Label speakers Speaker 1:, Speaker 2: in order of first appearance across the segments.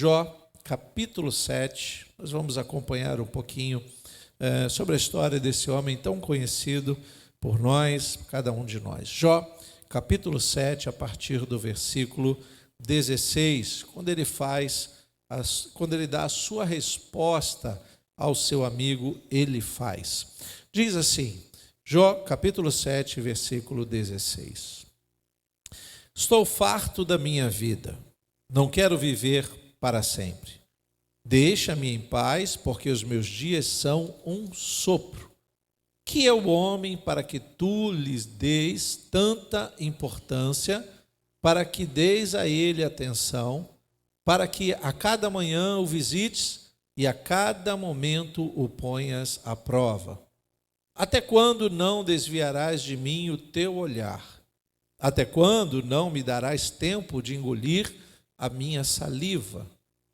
Speaker 1: Jó, capítulo 7. Nós vamos acompanhar um pouquinho sobre a história desse homem tão conhecido por nós, cada um de nós. Jó, capítulo 7, a partir do versículo 16, quando ele dá a sua resposta ao seu amigo Elifaz. Diz assim, Jó, capítulo 7, versículo 16. Estou farto da minha vida, não quero viver para sempre. Deixa-me em paz, porque os meus dias são um sopro. Que é o homem para que tu lhes deis tanta importância, para que deis a ele atenção, para que a cada manhã o visites e a cada momento o ponhas à prova? Até quando não desviarás de mim o teu olhar? Até quando não me darás tempo de engolir a minha saliva?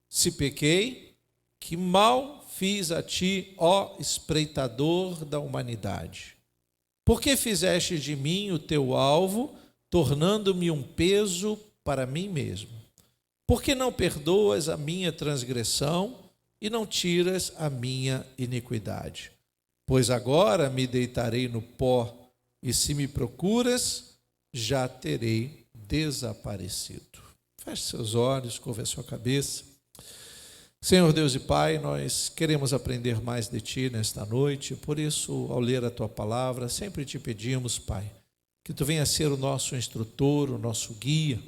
Speaker 1: Se pequei, que mal fiz a ti, ó espreitador da humanidade? Por que fizeste de mim o teu alvo, tornando-me um peso para mim mesmo? Por que não perdoas a minha transgressão e não tiras a minha iniquidade? Pois agora me deitarei no pó, e se me procuras, já terei desaparecido. Feche seus olhos, curva a sua cabeça. Senhor Deus e Pai, nós queremos aprender mais de Ti nesta noite, por isso, ao ler a Tua palavra, sempre te pedimos, Pai, que Tu venha ser o nosso instrutor, o nosso guia,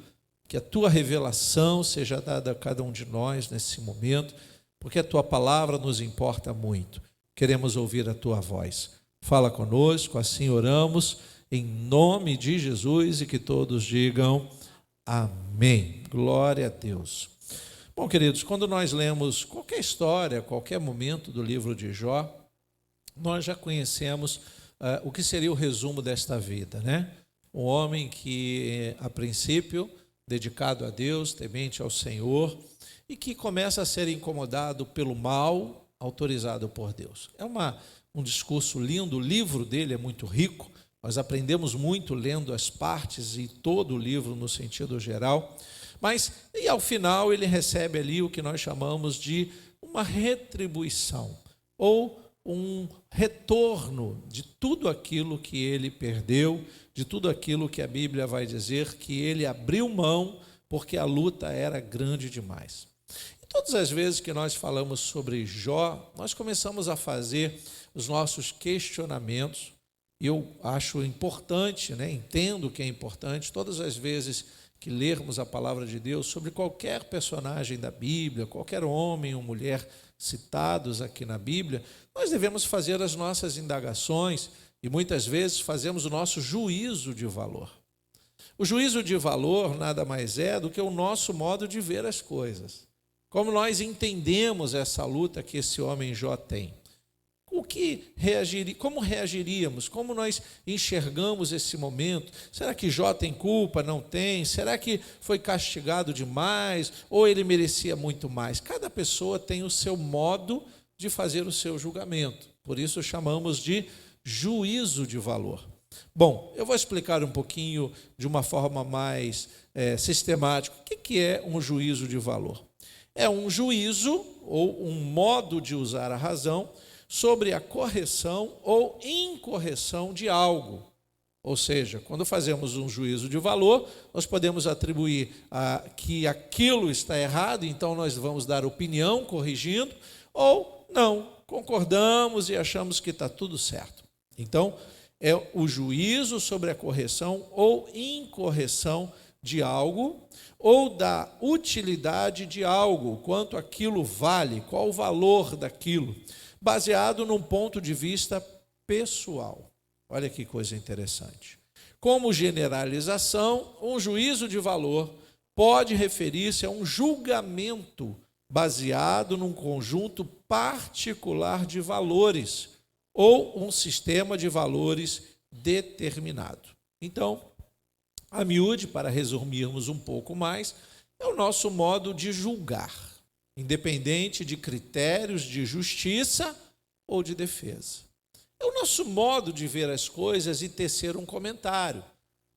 Speaker 1: que a Tua revelação seja dada a cada um de nós nesse momento, porque a Tua palavra nos importa muito. Queremos ouvir a Tua voz. Fala conosco, assim oramos, em nome de Jesus, e que todos digam amém. Glória a Deus. Bom, queridos, quando nós lemos qualquer história, qualquer momento do livro de Jó, nós já conhecemos o que seria o resumo desta vida, né? Um homem que, a princípio, dedicado a Deus, temente ao Senhor, e que começa a ser incomodado pelo mal autorizado por Deus. É um discurso lindo, o livro dele é muito rico, nós aprendemos muito lendo as partes e todo o livro no sentido geral, mas e ao final ele recebe ali o que nós chamamos de uma retribuição, ou um retorno de tudo aquilo que ele perdeu, de tudo aquilo que a Bíblia vai dizer que ele abriu mão porque a luta era grande demais. Todas as vezes que nós falamos sobre Jó, nós começamos a fazer os nossos questionamentos, e eu acho importante, entendo que é importante, todas as vezes que lermos a palavra de Deus sobre qualquer personagem da Bíblia, qualquer homem ou mulher citados aqui na Bíblia, nós devemos fazer as nossas indagações e muitas vezes fazemos o nosso juízo de valor. O juízo de valor nada mais é do que o nosso modo de ver as coisas. Como nós entendemos essa luta que esse homem Jó tem? Como reagiríamos? Como nós enxergamos esse momento? Será que Jó tem culpa? Não tem? Será que foi castigado demais? Ou ele merecia muito mais? Cada pessoa tem o seu modo de fazer o seu julgamento. Por isso chamamos de juízo de valor. Bom, eu vou explicar um pouquinho de uma forma mais sistemática. O que é um juízo de valor? É um juízo ou um modo de usar a razão sobre a correção ou incorreção de algo. Ou seja, quando fazemos um juízo de valor, nós podemos atribuir que aquilo está errado, então nós vamos dar opinião corrigindo, ou não, concordamos e achamos que está tudo certo. Então, é o juízo sobre a correção ou incorreção de algo, ou da utilidade de algo, quanto aquilo vale, qual o valor daquilo, baseado num ponto de vista pessoal. Olha que coisa interessante. Como generalização, um juízo de valor pode referir-se a um julgamento baseado num conjunto particular de valores, ou um sistema de valores determinado. Então, a miúde, para resumirmos um pouco mais, é o nosso modo de julgar, independente de critérios de justiça ou de defesa. É o nosso modo de ver as coisas e tecer um comentário.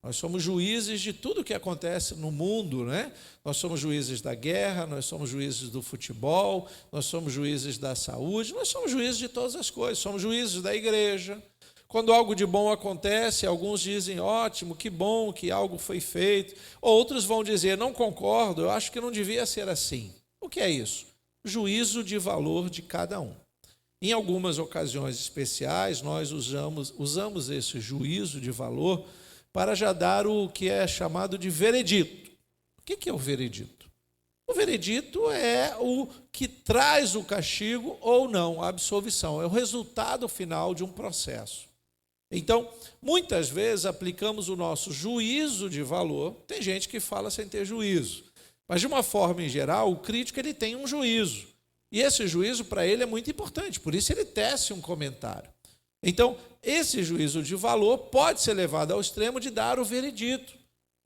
Speaker 1: Nós somos juízes de tudo que acontece no mundo, né? Nós somos juízes da guerra, nós somos juízes do futebol, nós somos juízes da saúde, nós somos juízes de todas as coisas, somos juízes da igreja. Quando algo de bom acontece, alguns dizem, ótimo, que bom que algo foi feito. Outros vão dizer, não concordo, eu acho que não devia ser assim. O que é isso? Juízo de valor de cada um. Em algumas ocasiões especiais, nós usamos esse juízo de valor para já dar o que é chamado de veredito. O que é o veredito? O veredito é o que traz o castigo ou não, a absolvição. É o resultado final de um processo. Então, muitas vezes aplicamos o nosso juízo de valor. Tem gente que fala sem ter juízo. Mas, de uma forma em geral, o crítico ele tem um juízo. E esse juízo, para ele, é muito importante. Por isso, ele tece um comentário. Então, esse juízo de valor pode ser levado ao extremo de dar o veredito.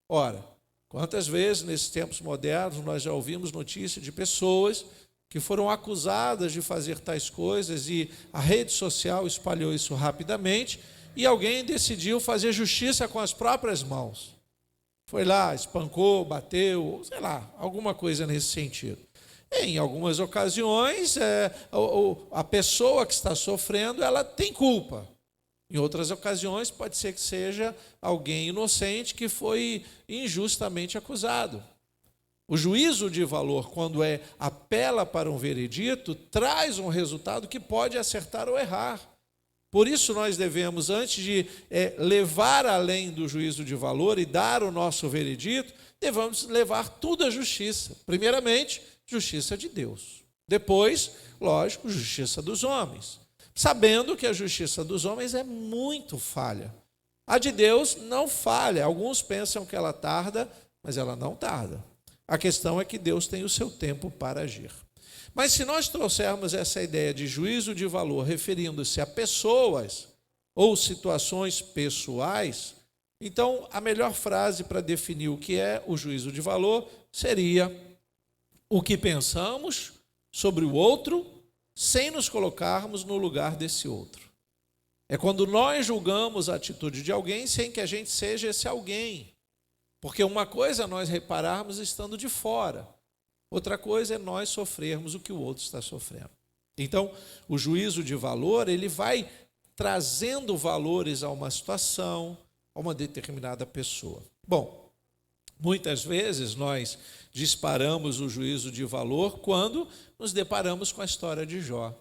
Speaker 1: Ora, quantas vezes, nesses tempos modernos, nós já ouvimos notícia de pessoas que foram acusadas de fazer tais coisas e a rede social espalhou isso rapidamente e alguém decidiu fazer justiça com as próprias mãos. Foi lá, espancou, bateu, sei lá, alguma coisa nesse sentido. Em algumas ocasiões, a pessoa que está sofrendo, ela tem culpa. Em outras ocasiões, pode ser que seja alguém inocente que foi injustamente acusado. O juízo de valor, quando apela para um veredito, traz um resultado que pode acertar ou errar. Por isso, nós devemos, antes de levar além do juízo de valor e dar o nosso veredito, devemos levar tudo à justiça. Primeiramente, justiça de Deus. Depois, lógico, justiça dos homens. Sabendo que a justiça dos homens é muito falha. A de Deus não falha. Alguns pensam que ela tarda, mas ela não tarda. A questão é que Deus tem o seu tempo para agir. Mas se nós trouxermos essa ideia de juízo de valor referindo-se a pessoas ou situações pessoais, então a melhor frase para definir o que é o juízo de valor seria o que pensamos sobre o outro sem nos colocarmos no lugar desse outro. É quando nós julgamos a atitude de alguém sem que a gente seja esse alguém. Porque uma coisa é nós repararmos estando de fora. Outra coisa é nós sofrermos o que o outro está sofrendo. Então, o juízo de valor, ele vai trazendo valores a uma situação, a uma determinada pessoa. Bom, muitas vezes nós disparamos o juízo de valor quando nos deparamos com a história de Jó.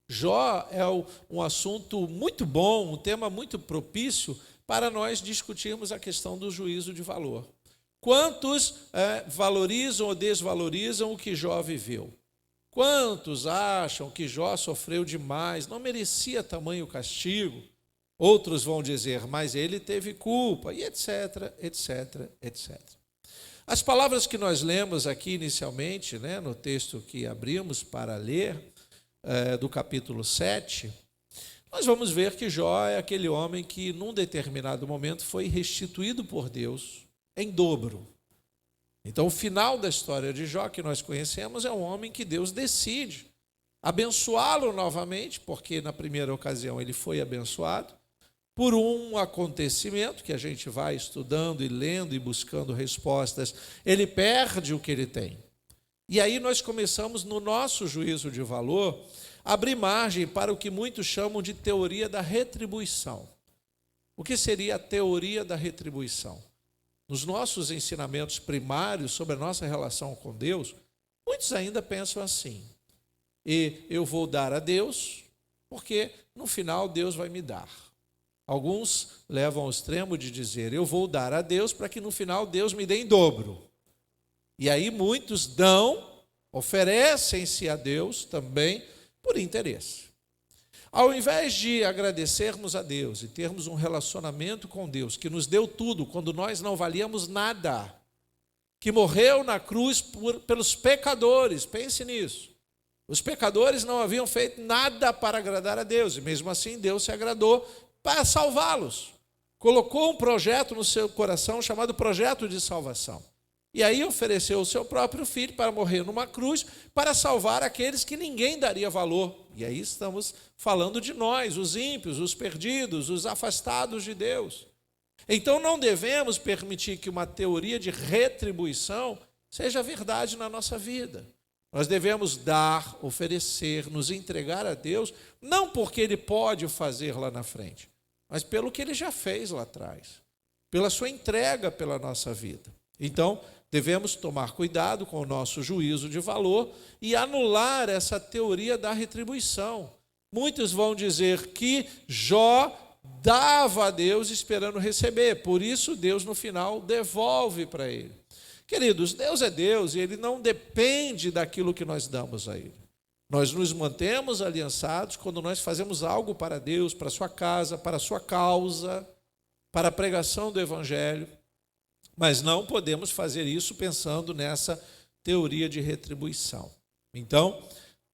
Speaker 1: Jó é um assunto muito bom, um tema muito propício para nós discutirmos a questão do juízo de valor. Quantos valorizam ou desvalorizam o que Jó viveu? Quantos acham que Jó sofreu demais, não merecia tamanho castigo? Outros vão dizer, mas ele teve culpa, e etc, etc, etc. As palavras que nós lemos aqui inicialmente, no texto que abrimos para ler, do capítulo 7, nós vamos ver que Jó é aquele homem que, num determinado momento, foi restituído por Deus em dobro. Então, o final da história de Jó, que nós conhecemos, é um homem que Deus decide abençoá-lo novamente, porque na primeira ocasião ele foi abençoado, por um acontecimento que a gente vai estudando e lendo e buscando respostas, ele perde o que ele tem. E aí nós começamos, no nosso juízo de valor, a abrir margem para o que muitos chamam de teoria da retribuição. O que seria a teoria da retribuição? Nos nossos ensinamentos primários sobre a nossa relação com Deus, muitos ainda pensam assim, e eu vou dar a Deus, porque no final Deus vai me dar. Alguns levam ao extremo de dizer, eu vou dar a Deus para que no final Deus me dê em dobro. E aí muitos oferecem-se a Deus também por interesse. Ao invés de agradecermos a Deus e termos um relacionamento com Deus, que nos deu tudo quando nós não valíamos nada, que morreu na cruz pelos pecadores, pense nisso. Os pecadores não haviam feito nada para agradar a Deus, e mesmo assim Deus se agradou para salvá-los. Colocou um projeto no seu coração chamado projeto de salvação. E aí ofereceu o seu próprio filho para morrer numa cruz para salvar aqueles que ninguém daria valor. E aí estamos falando de nós, os ímpios, os perdidos, os afastados de Deus. Então não devemos permitir que uma teoria de retribuição seja verdade na nossa vida. Nós devemos dar, oferecer, nos entregar a Deus, não porque Ele pode fazer lá na frente, mas pelo que Ele já fez lá atrás, pela sua entrega pela nossa vida. Então, devemos tomar cuidado com o nosso juízo de valor e anular essa teoria da retribuição. Muitos vão dizer que Jó dava a Deus esperando receber, por isso Deus no final devolve para ele. Queridos, Deus é Deus e Ele não depende daquilo que nós damos a Ele. Nós nos mantemos aliançados quando nós fazemos algo para Deus, para a sua casa, para a sua causa, para a pregação do Evangelho, mas não podemos fazer isso pensando nessa teoria de retribuição. Então,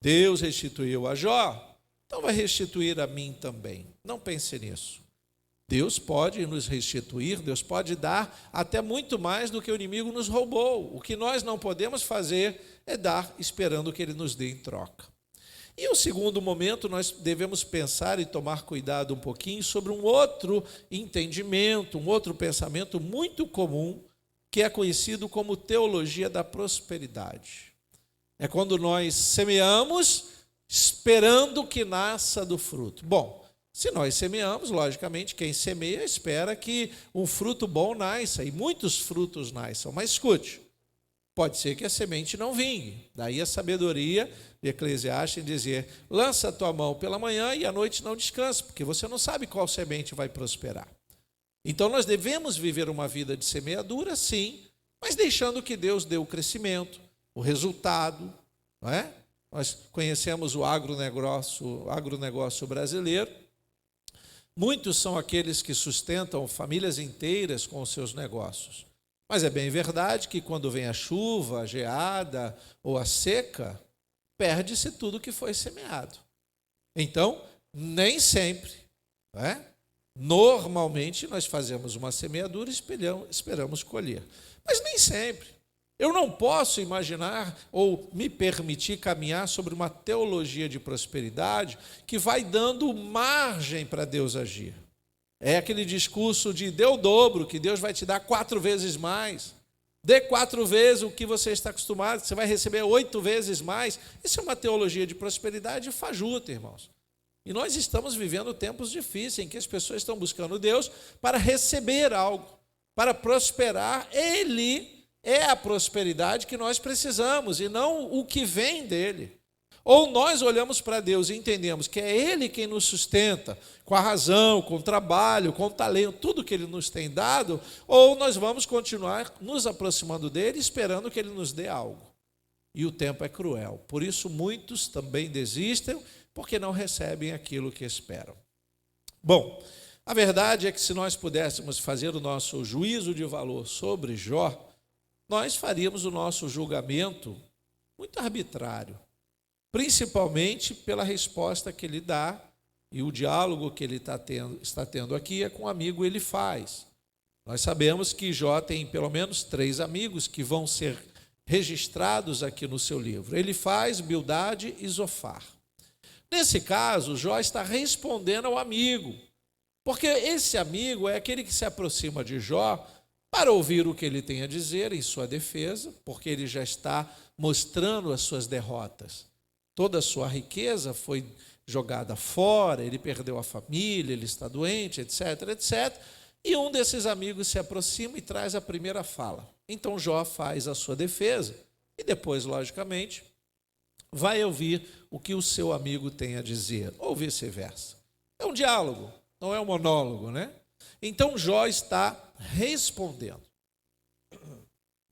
Speaker 1: Deus restituiu a Jó, então vai restituir a mim também. Não pense nisso. Deus pode nos restituir, Deus pode dar até muito mais do que o inimigo nos roubou. O que nós não podemos fazer é dar esperando que Ele nos dê em troca. E o segundo momento, nós devemos pensar e tomar cuidado um pouquinho sobre um outro entendimento, um outro pensamento muito comum, que é conhecido como teologia da prosperidade. É quando nós semeamos esperando que nasça do fruto. Bom, se nós semeamos, logicamente, quem semeia espera que um fruto bom nasça, e muitos frutos nasçam. Mas escute, pode ser que a semente não vingue. Daí a sabedoria de Eclesiastes em dizer, lança a tua mão pela manhã e à noite não descansa, porque você não sabe qual semente vai prosperar. Então nós devemos viver uma vida de semeadura, sim, mas deixando que Deus dê o crescimento, o resultado, não é? Nós conhecemos o agronegócio brasileiro. Muitos são aqueles que sustentam famílias inteiras com os seus negócios. Mas é bem verdade que quando vem a chuva, a geada ou a seca, perde-se tudo que foi semeado. Então, nem sempre, não é? Normalmente nós fazemos uma semeadura e esperamos colher. Mas nem sempre. Eu não posso imaginar ou me permitir caminhar sobre uma teologia de prosperidade que vai dando margem para Deus agir. É aquele discurso de dê o dobro, que Deus vai te dar 4 vezes mais. Dê 4 vezes o que você está acostumado, você vai receber 8 vezes mais. Isso é uma teologia de prosperidade fajuta, irmãos. E nós estamos vivendo tempos difíceis em que as pessoas estão buscando Deus para receber algo, para prosperar. Ele é a prosperidade que nós precisamos e não o que vem dele. Ou nós olhamos para Deus e entendemos que é Ele quem nos sustenta, com a razão, com o trabalho, com o talento, tudo que Ele nos tem dado, ou nós vamos continuar nos aproximando dEle, esperando que Ele nos dê algo. E o tempo é cruel. Por isso muitos também desistem, porque não recebem aquilo que esperam. Bom, a verdade é que se nós pudéssemos fazer o nosso juízo de valor sobre Jó, nós faríamos o nosso julgamento muito arbitrário, principalmente pela resposta que ele dá, e o diálogo que ele está tendo aqui é com o amigo Elifaz. Nós sabemos que Jó tem pelo menos 3 amigos que vão ser registrados aqui no seu livro, Elifaz, Bildade e Zofar. Nesse caso, Jó está respondendo ao amigo, porque esse amigo é aquele que se aproxima de Jó para ouvir o que ele tem a dizer em sua defesa, porque ele já está mostrando as suas derrotas. Toda a sua riqueza foi jogada fora, ele perdeu a família, ele está doente, etc, etc. E um desses amigos se aproxima e traz a primeira fala. Então Jó faz a sua defesa e depois, logicamente, vai ouvir o que o seu amigo tem a dizer, ou vice-versa. É um diálogo, não é um monólogo, né? Então Jó está respondendo.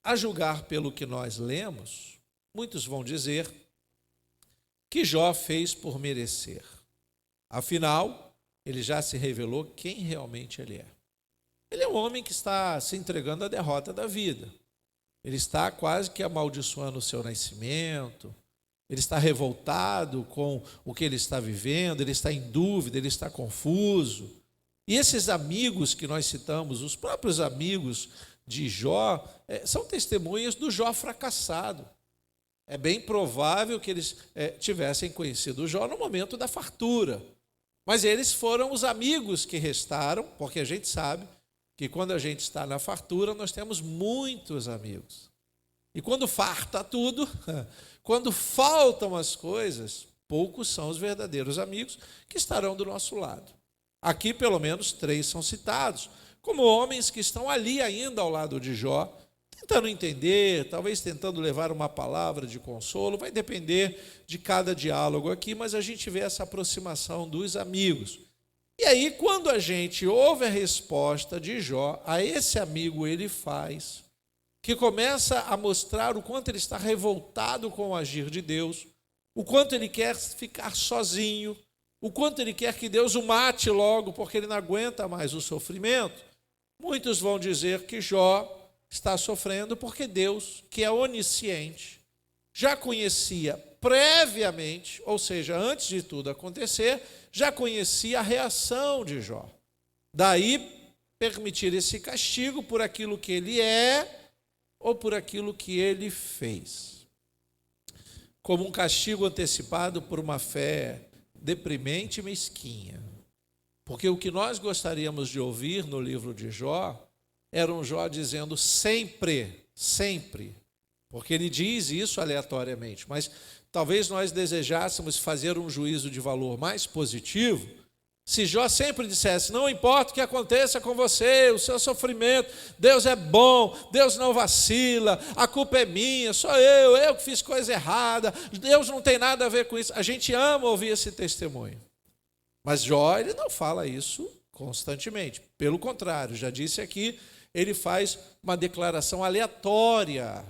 Speaker 1: A julgar pelo que nós lemos, muitos vão dizer que Jó fez por merecer. Afinal, ele já se revelou quem realmente ele é. Ele é um homem que está se entregando à derrota da vida. Ele está quase que amaldiçoando o seu nascimento. Ele está revoltado com o que ele está vivendo, ele está em dúvida, ele está confuso. E esses amigos que nós citamos, os próprios amigos de Jó, são testemunhas do Jó fracassado. É bem provável que eles tivessem conhecido Jó no momento da fartura. Mas eles foram os amigos que restaram, porque a gente sabe que quando a gente está na fartura, nós temos muitos amigos. E quando farta tudo, quando faltam as coisas, poucos são os verdadeiros amigos que estarão do nosso lado. Aqui, pelo menos, 3 são citados, como homens que estão ali ainda ao lado de Jó, tentando entender, talvez tentando levar uma palavra de consolo, vai depender de cada diálogo aqui, mas a gente vê essa aproximação dos amigos. E aí, quando a gente ouve a resposta de Jó, a esse amigo ele faz, que começa a mostrar o quanto ele está revoltado com o agir de Deus, o quanto ele quer ficar sozinho, o quanto ele quer que Deus o mate logo, porque ele não aguenta mais o sofrimento. Muitos vão dizer que Jó está sofrendo porque Deus, que é onisciente, já conhecia previamente, ou seja, antes de tudo acontecer, já conhecia a reação de Jó. Daí, permitir esse castigo por aquilo que ele é ou por aquilo que ele fez. Como um castigo antecipado por uma fé deprimente e mesquinha. Porque o que nós gostaríamos de ouvir no livro de Jó era um Jó dizendo sempre, sempre, porque ele diz isso aleatoriamente, mas talvez nós desejássemos fazer um juízo de valor mais positivo, se Jó sempre dissesse, não importa o que aconteça com você, o seu sofrimento, Deus é bom, Deus não vacila, a culpa é minha, sou eu que fiz coisa errada, Deus não tem nada a ver com isso. A gente ama ouvir esse testemunho. Mas Jó, ele não fala isso constantemente. Pelo contrário, já disse aqui, ele faz uma declaração aleatória.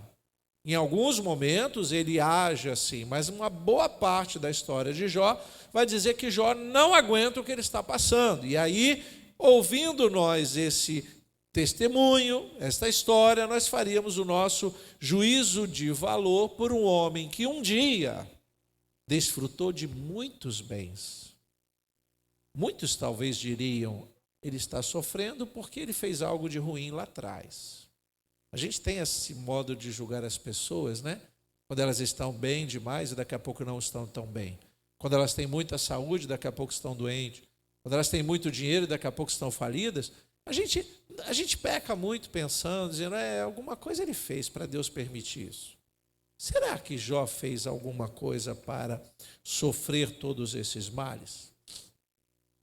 Speaker 1: Em alguns momentos ele age assim, mas uma boa parte da história de Jó vai dizer que Jó não aguenta o que ele está passando. E aí, ouvindo nós esse testemunho, esta história, nós faríamos o nosso juízo de valor por um homem que um dia desfrutou de muitos bens. Muitos talvez diriam, ele está sofrendo porque ele fez algo de ruim lá atrás. A gente tem esse modo de julgar as pessoas, né? Quando elas estão bem demais e daqui a pouco não estão tão bem. Quando elas têm muita saúde, daqui a pouco estão doentes. Quando elas têm muito dinheiro e daqui a pouco estão falidas. A gente peca muito pensando, dizendo, alguma coisa ele fez para Deus permitir isso. Será que Jó fez alguma coisa para sofrer todos esses males?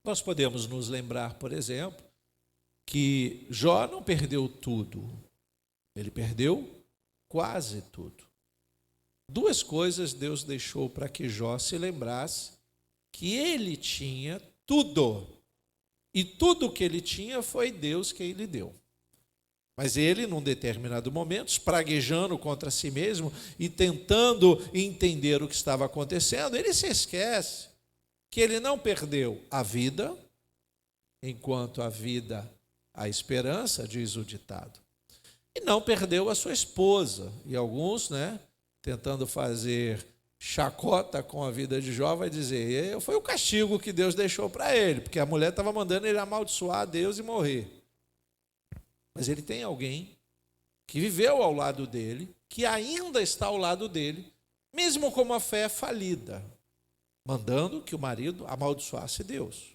Speaker 1: Nós podemos nos lembrar, por exemplo, que Jó não perdeu tudo. Ele perdeu quase tudo. 2 coisas Deus deixou para que Jó se lembrasse que ele tinha tudo. E tudo que ele tinha foi Deus quem lhe deu. Mas ele, num determinado momento, espraguejando contra si mesmo e tentando entender o que estava acontecendo, ele se esquece que ele não perdeu a vida, enquanto a vida, a esperança, diz o ditado. E não perdeu a sua esposa. E alguns, tentando fazer chacota com a vida de Jó, vai dizer, foi o castigo que Deus deixou para ele, porque a mulher estava mandando ele amaldiçoar a Deus e morrer. Mas ele tem alguém que viveu ao lado dele, que ainda está ao lado dele, mesmo com uma fé falida, mandando que o marido amaldiçoasse Deus.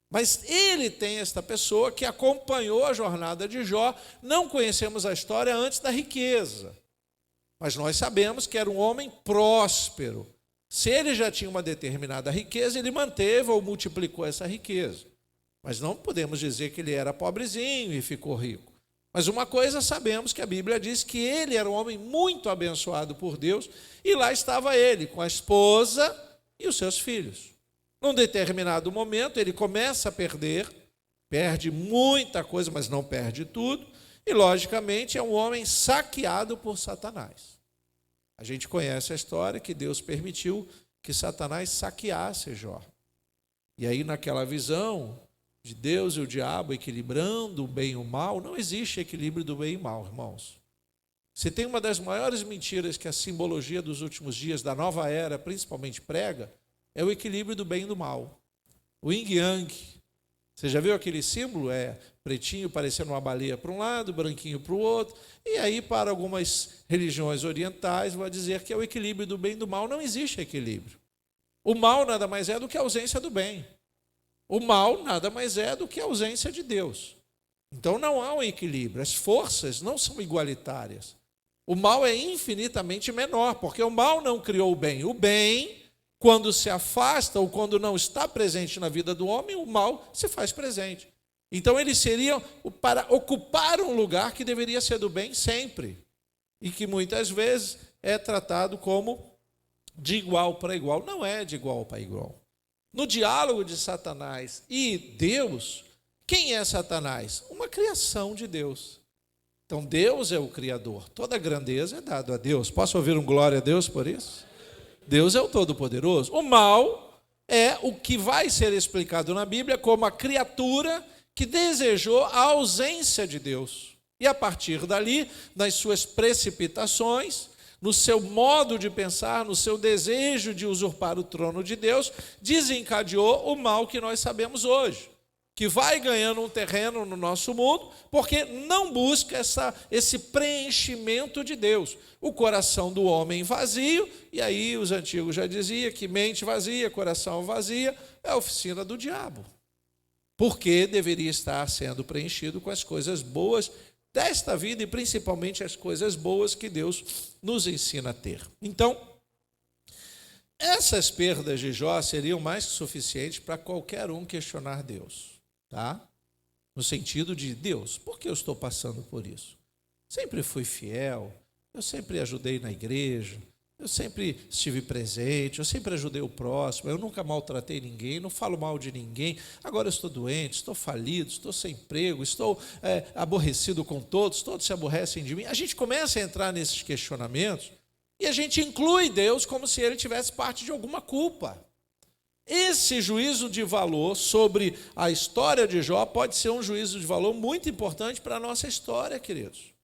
Speaker 1: Mas ele tem esta pessoa que acompanhou a jornada de Jó. Não conhecemos a história antes da riqueza, mas nós sabemos que era um homem próspero. Se ele já tinha uma determinada riqueza, ele manteve ou multiplicou essa riqueza. Mas não podemos dizer que ele era pobrezinho e ficou rico. Mas uma coisa sabemos, que a Bíblia diz que ele era um homem muito abençoado por Deus, e lá estava ele, com a esposa e os seus filhos. Num determinado momento, ele começa a perde muita coisa, mas não perde tudo, e logicamente é um homem saqueado por Satanás. A gente conhece a história que Deus permitiu que Satanás saqueasse Jó. E aí naquela visão de Deus e o diabo equilibrando o bem e o mal, não existe equilíbrio do bem e mal, irmãos. Se tem uma das maiores mentiras que a simbologia dos últimos dias da nova era principalmente prega, é o equilíbrio do bem e do mal. O yin yang. Você já viu aquele símbolo? Pretinho parecendo uma baleia para um lado, branquinho para o outro. E aí, para algumas religiões orientais, vai dizer que é o equilíbrio do bem e do mal. Não existe equilíbrio. O mal nada mais é do que a ausência do bem. O mal nada mais é do que a ausência de Deus. Então não há um equilíbrio, as forças não são igualitárias. O mal é infinitamente menor, porque o mal não criou o bem. O bem, quando se afasta ou quando não está presente na vida do homem, o mal se faz presente. Então eles seriam para ocupar um lugar que deveria ser do bem sempre, e que muitas vezes é tratado como de igual para igual. Não é de igual para igual. No diálogo de Satanás e Deus, quem é Satanás? Uma criação de Deus. Então Deus é o Criador, toda a grandeza é dada a Deus. Posso ouvir um glória a Deus por isso? Deus é o Todo-Poderoso. O mal é o que vai ser explicado na Bíblia como a criatura que desejou a ausência de Deus. E a partir dali, nas suas precipitações, no seu modo de pensar, no seu desejo de usurpar o trono de Deus, desencadeou o mal que nós sabemos hoje, que vai ganhando um terreno no nosso mundo, porque não busca esse preenchimento de Deus. O coração do homem vazio, e aí os antigos já diziam que mente vazia, coração vazia, é a oficina do diabo. Porque deveria estar sendo preenchido com as coisas boas desta vida e principalmente as coisas boas que Deus nos ensina a ter. Então, essas perdas de Jó seriam mais que suficientes para qualquer um questionar Deus. Tá? No sentido de, Deus, por que eu estou passando por isso? Sempre fui fiel, eu sempre ajudei na igreja, eu sempre estive presente, eu sempre ajudei o próximo, eu nunca maltratei ninguém, não falo mal de ninguém, agora eu estou doente, estou falido, estou sem emprego, estou aborrecido com todos se aborrecem de mim. A gente começa a entrar nesses questionamentos e a gente inclui Deus como se ele tivesse parte de alguma culpa. Esse juízo de valor sobre a história de Jó pode ser um juízo de valor muito importante para a nossa história, queridos.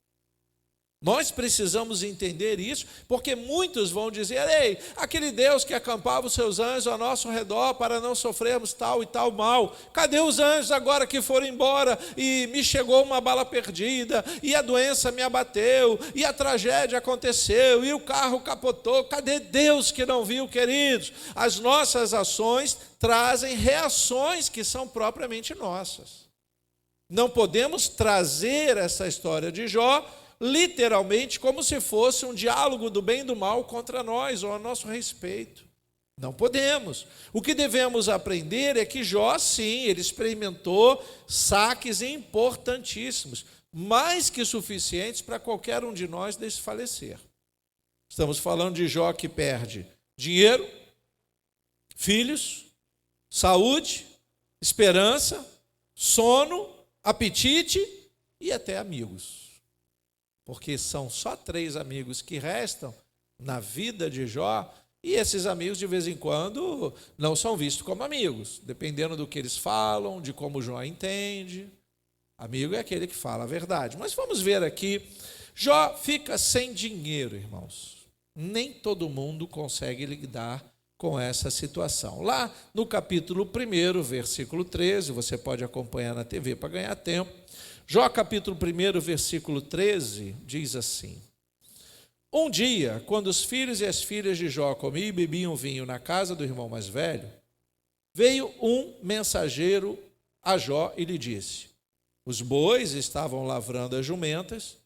Speaker 1: Nós precisamos entender isso, porque muitos vão dizer, ei, aquele Deus que acampava os seus anjos ao nosso redor para não sofrermos tal e tal mal, cadê os anjos agora que foram embora e me chegou uma bala perdida, e a doença me abateu, e a tragédia aconteceu, e o carro capotou, cadê Deus que não viu, queridos? As nossas ações trazem reações que são propriamente nossas. Não podemos trazer essa história de Jó literalmente como se fosse um diálogo do bem e do mal contra nós ou a nosso respeito. Não podemos. O que devemos aprender é que Jó, sim, ele experimentou saques importantíssimos, mais que suficientes para qualquer um de nós desfalecer. Estamos falando de Jó que perde dinheiro, filhos, saúde, esperança, sono, apetite e até amigos. Porque são só 3 amigos que restam na vida de Jó, e esses amigos de vez em quando não são vistos como amigos, dependendo do que eles falam, de como Jó entende. Amigo é aquele que fala a verdade. Mas vamos ver aqui, Jó fica sem dinheiro, irmãos. Nem todo mundo consegue lidar com essa situação. Lá no capítulo 1, versículo 13, você pode acompanhar na TV para ganhar tempo. Jó capítulo 1, versículo 13, diz assim: Um dia, quando os filhos e as filhas de Jó comiam e bebiam vinho na casa do irmão mais velho, veio um mensageiro a Jó e lhe disse: Os bois estavam lavrando as jumentas,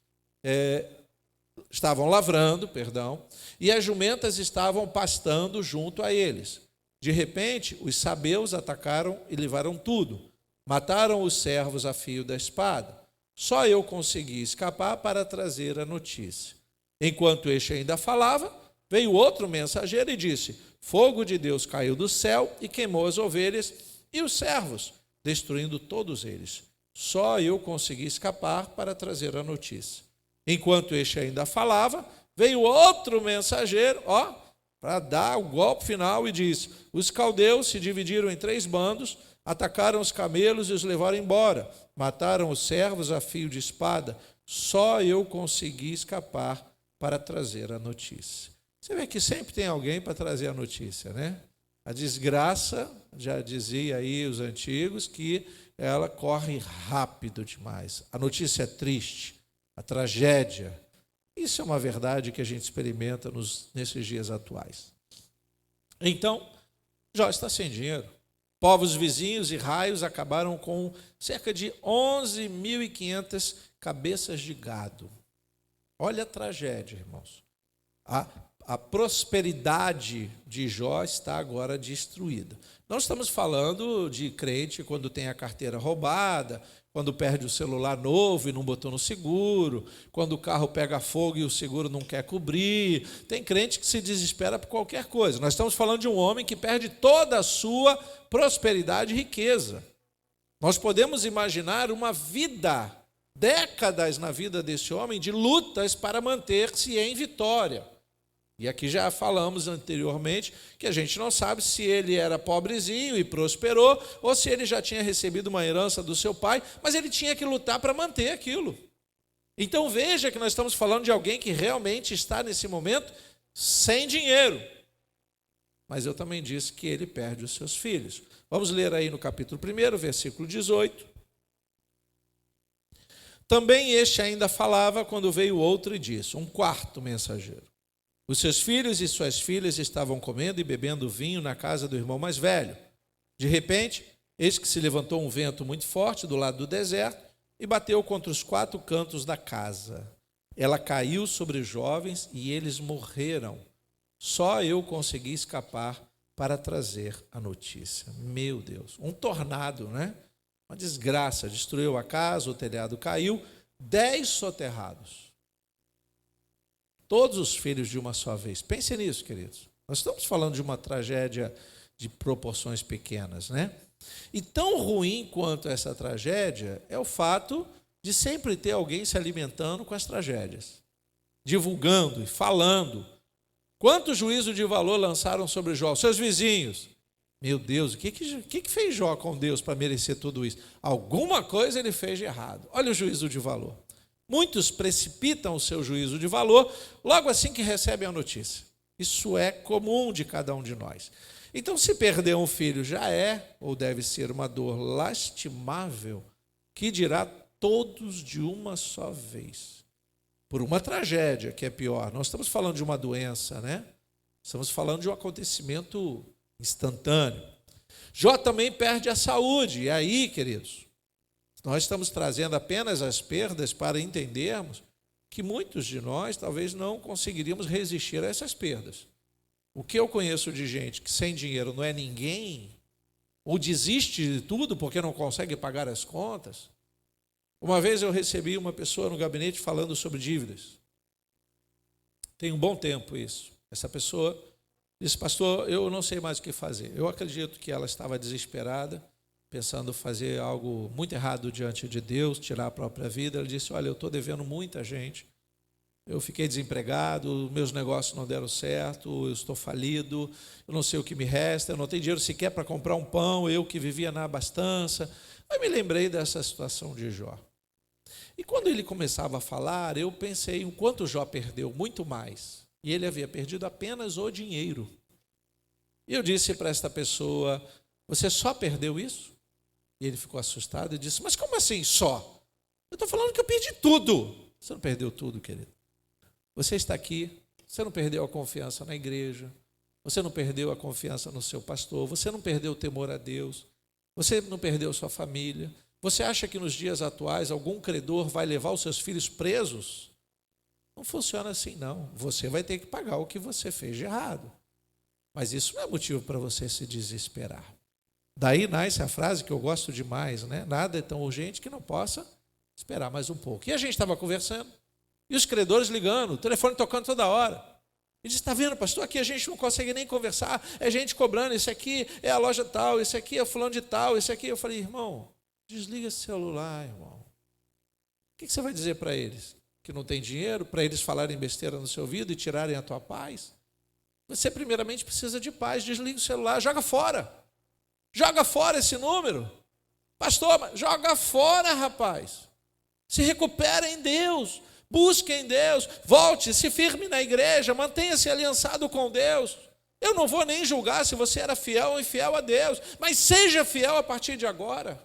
Speaker 1: e as jumentas estavam pastando junto a eles. De repente, os sabeus atacaram e levaram tudo. Mataram os servos a fio da espada. Só eu consegui escapar para trazer a notícia. Enquanto este ainda falava, veio outro mensageiro e disse: Fogo de Deus caiu do céu e queimou as ovelhas e os servos, destruindo todos eles. Só eu consegui escapar para trazer a notícia. Enquanto este ainda falava, veio outro mensageiro, para dar o golpe final, e disse: Os caldeus se dividiram em 3 bandos, atacaram os camelos e os levaram embora. Mataram os servos a fio de espada. Só eu consegui escapar para trazer a notícia. Você vê que sempre tem alguém para trazer a notícia, né? A desgraça, já dizia aí os antigos, que ela corre rápido demais. A notícia é triste, a tragédia. Isso é uma verdade que a gente experimenta nesses dias atuais. Então, Jó está sem dinheiro. Povos vizinhos e raios acabaram com cerca de 11.500 cabeças de gado. Olha a tragédia, irmãos. A prosperidade de Jó está agora destruída. Não estamos falando de crente quando tem a carteira roubada, quando perde o celular novo e não botou no seguro, quando o carro pega fogo e o seguro não quer cobrir. Tem crente que se desespera por qualquer coisa. Nós estamos falando de um homem que perde toda a sua prosperidade e riqueza. Nós podemos imaginar uma vida, décadas na vida desse homem, de lutas para manter-se em vitória. E aqui já falamos anteriormente que a gente não sabe se ele era pobrezinho e prosperou, ou se ele já tinha recebido uma herança do seu pai, mas ele tinha que lutar para manter aquilo. Então veja que nós estamos falando de alguém que realmente está nesse momento sem dinheiro. Mas eu também disse que ele perde os seus filhos. Vamos ler aí no capítulo 1, versículo 18. Também este ainda falava quando veio outro e disse, um quarto mensageiro. Os seus filhos e suas filhas estavam comendo e bebendo vinho na casa do irmão mais velho. De repente, eis que se levantou um vento muito forte do lado do deserto e bateu contra os 4 cantos da casa. Ela caiu sobre os jovens e eles morreram. Só eu consegui escapar para trazer a notícia. Meu Deus, um tornado, né? Uma desgraça, destruiu a casa, o telhado caiu, 10 soterrados. Todos os filhos de uma só vez. Pense nisso, queridos. Nós estamos falando de uma tragédia de proporções pequenas, né? E tão ruim quanto essa tragédia é o fato de sempre ter alguém se alimentando com as tragédias, divulgando e falando. Quanto juízo de valor lançaram sobre Jó? Seus vizinhos. Meu Deus, o que fez Jó com Deus para merecer tudo isso? Alguma coisa ele fez de errado. Olha o juízo de valor. Muitos precipitam o seu juízo de valor logo assim que recebem a notícia. Isso é comum de cada um de nós. Então, se perder um filho já é ou deve ser uma dor lastimável, que dirá todos de uma só vez. Por uma tragédia, que é pior. Não estamos falando de uma doença, né? Estamos falando de um acontecimento instantâneo. Jó também perde a saúde. E aí, queridos, nós estamos trazendo apenas as perdas para entendermos que muitos de nós talvez não conseguiríamos resistir a essas perdas. O que eu conheço de gente que sem dinheiro não é ninguém, ou desiste de tudo porque não consegue pagar as contas. Uma vez eu recebi uma pessoa no gabinete falando sobre dívidas. Tem um bom tempo isso. Essa pessoa disse, pastor, eu não sei mais o que fazer. Eu acredito que ela estava desesperada, pensando fazer algo muito errado diante de Deus, tirar a própria vida. Ela disse, olha, eu estou devendo muita gente, eu fiquei desempregado, meus negócios não deram certo, eu estou falido, eu não sei o que me resta, eu não tenho dinheiro sequer para comprar um pão, eu que vivia na abastança. Aí me lembrei dessa situação de Jó. E quando ele começava a falar, eu pensei em quanto Jó perdeu, muito mais. E ele havia perdido apenas o dinheiro. E eu disse para esta pessoa, você só perdeu isso? E ele ficou assustado e disse, mas como assim só? Eu estou falando que eu perdi tudo. Você não perdeu tudo, querido. Você está aqui, você não perdeu a confiança na igreja, você não perdeu a confiança no seu pastor, você não perdeu o temor a Deus, você não perdeu sua família. Você acha que nos dias atuais algum credor vai levar os seus filhos presos? Não funciona assim, não. Você vai ter que pagar o que você fez de errado. Mas isso não é motivo para você se desesperar. Daí nasce a frase que eu gosto demais, né? Nada é tão urgente que não possa esperar mais um pouco. E a gente estava conversando, e os credores ligando, o telefone tocando toda hora. E disse, está vendo, pastor, aqui a gente não consegue nem conversar, é gente cobrando, esse aqui é a loja tal, esse aqui é fulano de tal, esse aqui. Eu falei, irmão, desliga esse celular, irmão. O que você vai dizer para eles? Que não tem dinheiro, para eles falarem besteira no seu ouvido e tirarem a tua paz? Você primeiramente precisa de paz, desliga o celular, joga fora. Joga fora esse número. Pastor, joga fora, rapaz. Se recupera em Deus, busque em Deus, volte, se firme na igreja, mantenha-se aliançado com Deus. Eu não vou nem julgar se você era fiel ou infiel a Deus, mas seja fiel a partir de agora.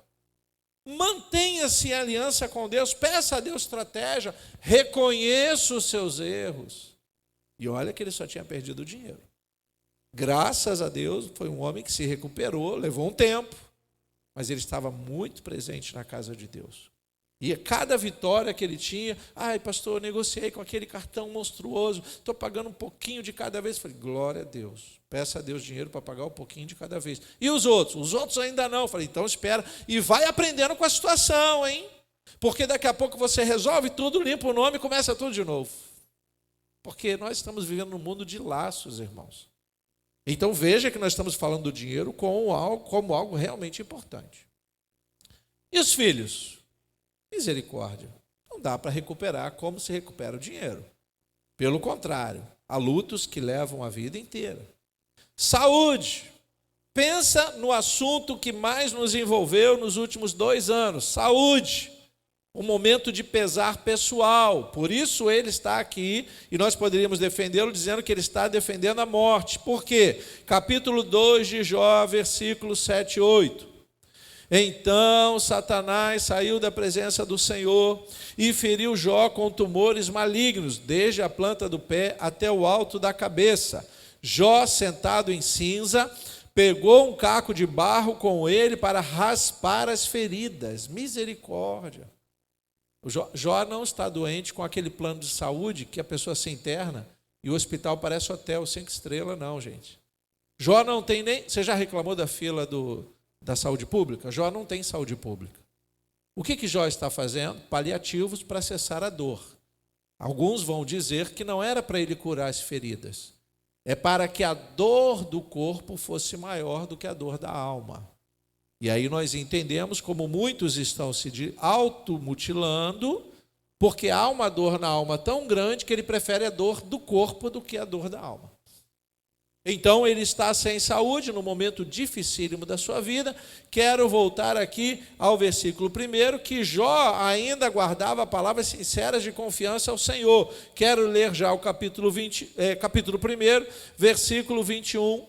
Speaker 1: Mantenha-se em aliança com Deus, peça a Deus estratégia, reconheça os seus erros. E olha que ele só tinha perdido o dinheiro. Graças a Deus, foi um homem que se recuperou, levou um tempo, mas ele estava muito presente na casa de Deus. E a cada vitória que ele tinha, ai pastor, eu negociei com aquele cartão monstruoso, estou pagando um pouquinho de cada vez. Falei, glória a Deus, peça a Deus dinheiro para pagar um pouquinho de cada vez. E os outros? Os outros ainda não. Falei, então espera e vai aprendendo com a situação, hein? Porque daqui a pouco você resolve tudo, limpa o nome e começa tudo de novo. Porque nós estamos vivendo num mundo de laços, irmãos. Então veja que nós estamos falando do dinheiro como algo realmente importante. E os filhos? Misericórdia. Não dá para recuperar como se recupera o dinheiro. Pelo contrário, há lutos que levam a vida inteira. Saúde. Pensa no assunto que mais nos envolveu nos últimos 2 anos. Saúde. Um momento de pesar pessoal. Por isso ele está aqui e nós poderíamos defendê-lo dizendo que ele está defendendo a morte. Por quê? Capítulo 2 de Jó, versículos 7 e 8. Então Satanás saiu da presença do Senhor e feriu Jó com tumores malignos, desde a planta do pé até o alto da cabeça. Jó, sentado em cinza, pegou um caco de barro com ele para raspar as feridas. Misericórdia. O Jó não está doente com aquele plano de saúde que a pessoa se interna e o hospital parece hotel 5 estrelas, não, gente. Jó não tem nem... Você já reclamou da fila da saúde pública? Jó não tem saúde pública. O que Jó está fazendo? Paliativos para cessar a dor. Alguns vão dizer que não era para ele curar as feridas. É para que a dor do corpo fosse maior do que a dor da alma. E aí nós entendemos como muitos estão se automutilando, porque há uma dor na alma tão grande que ele prefere a dor do corpo do que a dor da alma. Então ele está sem saúde, no momento dificílimo da sua vida. Quero voltar aqui ao versículo 1, que Jó ainda guardava palavras sinceras de confiança ao Senhor. Quero ler já o capítulo 1, versículo 21,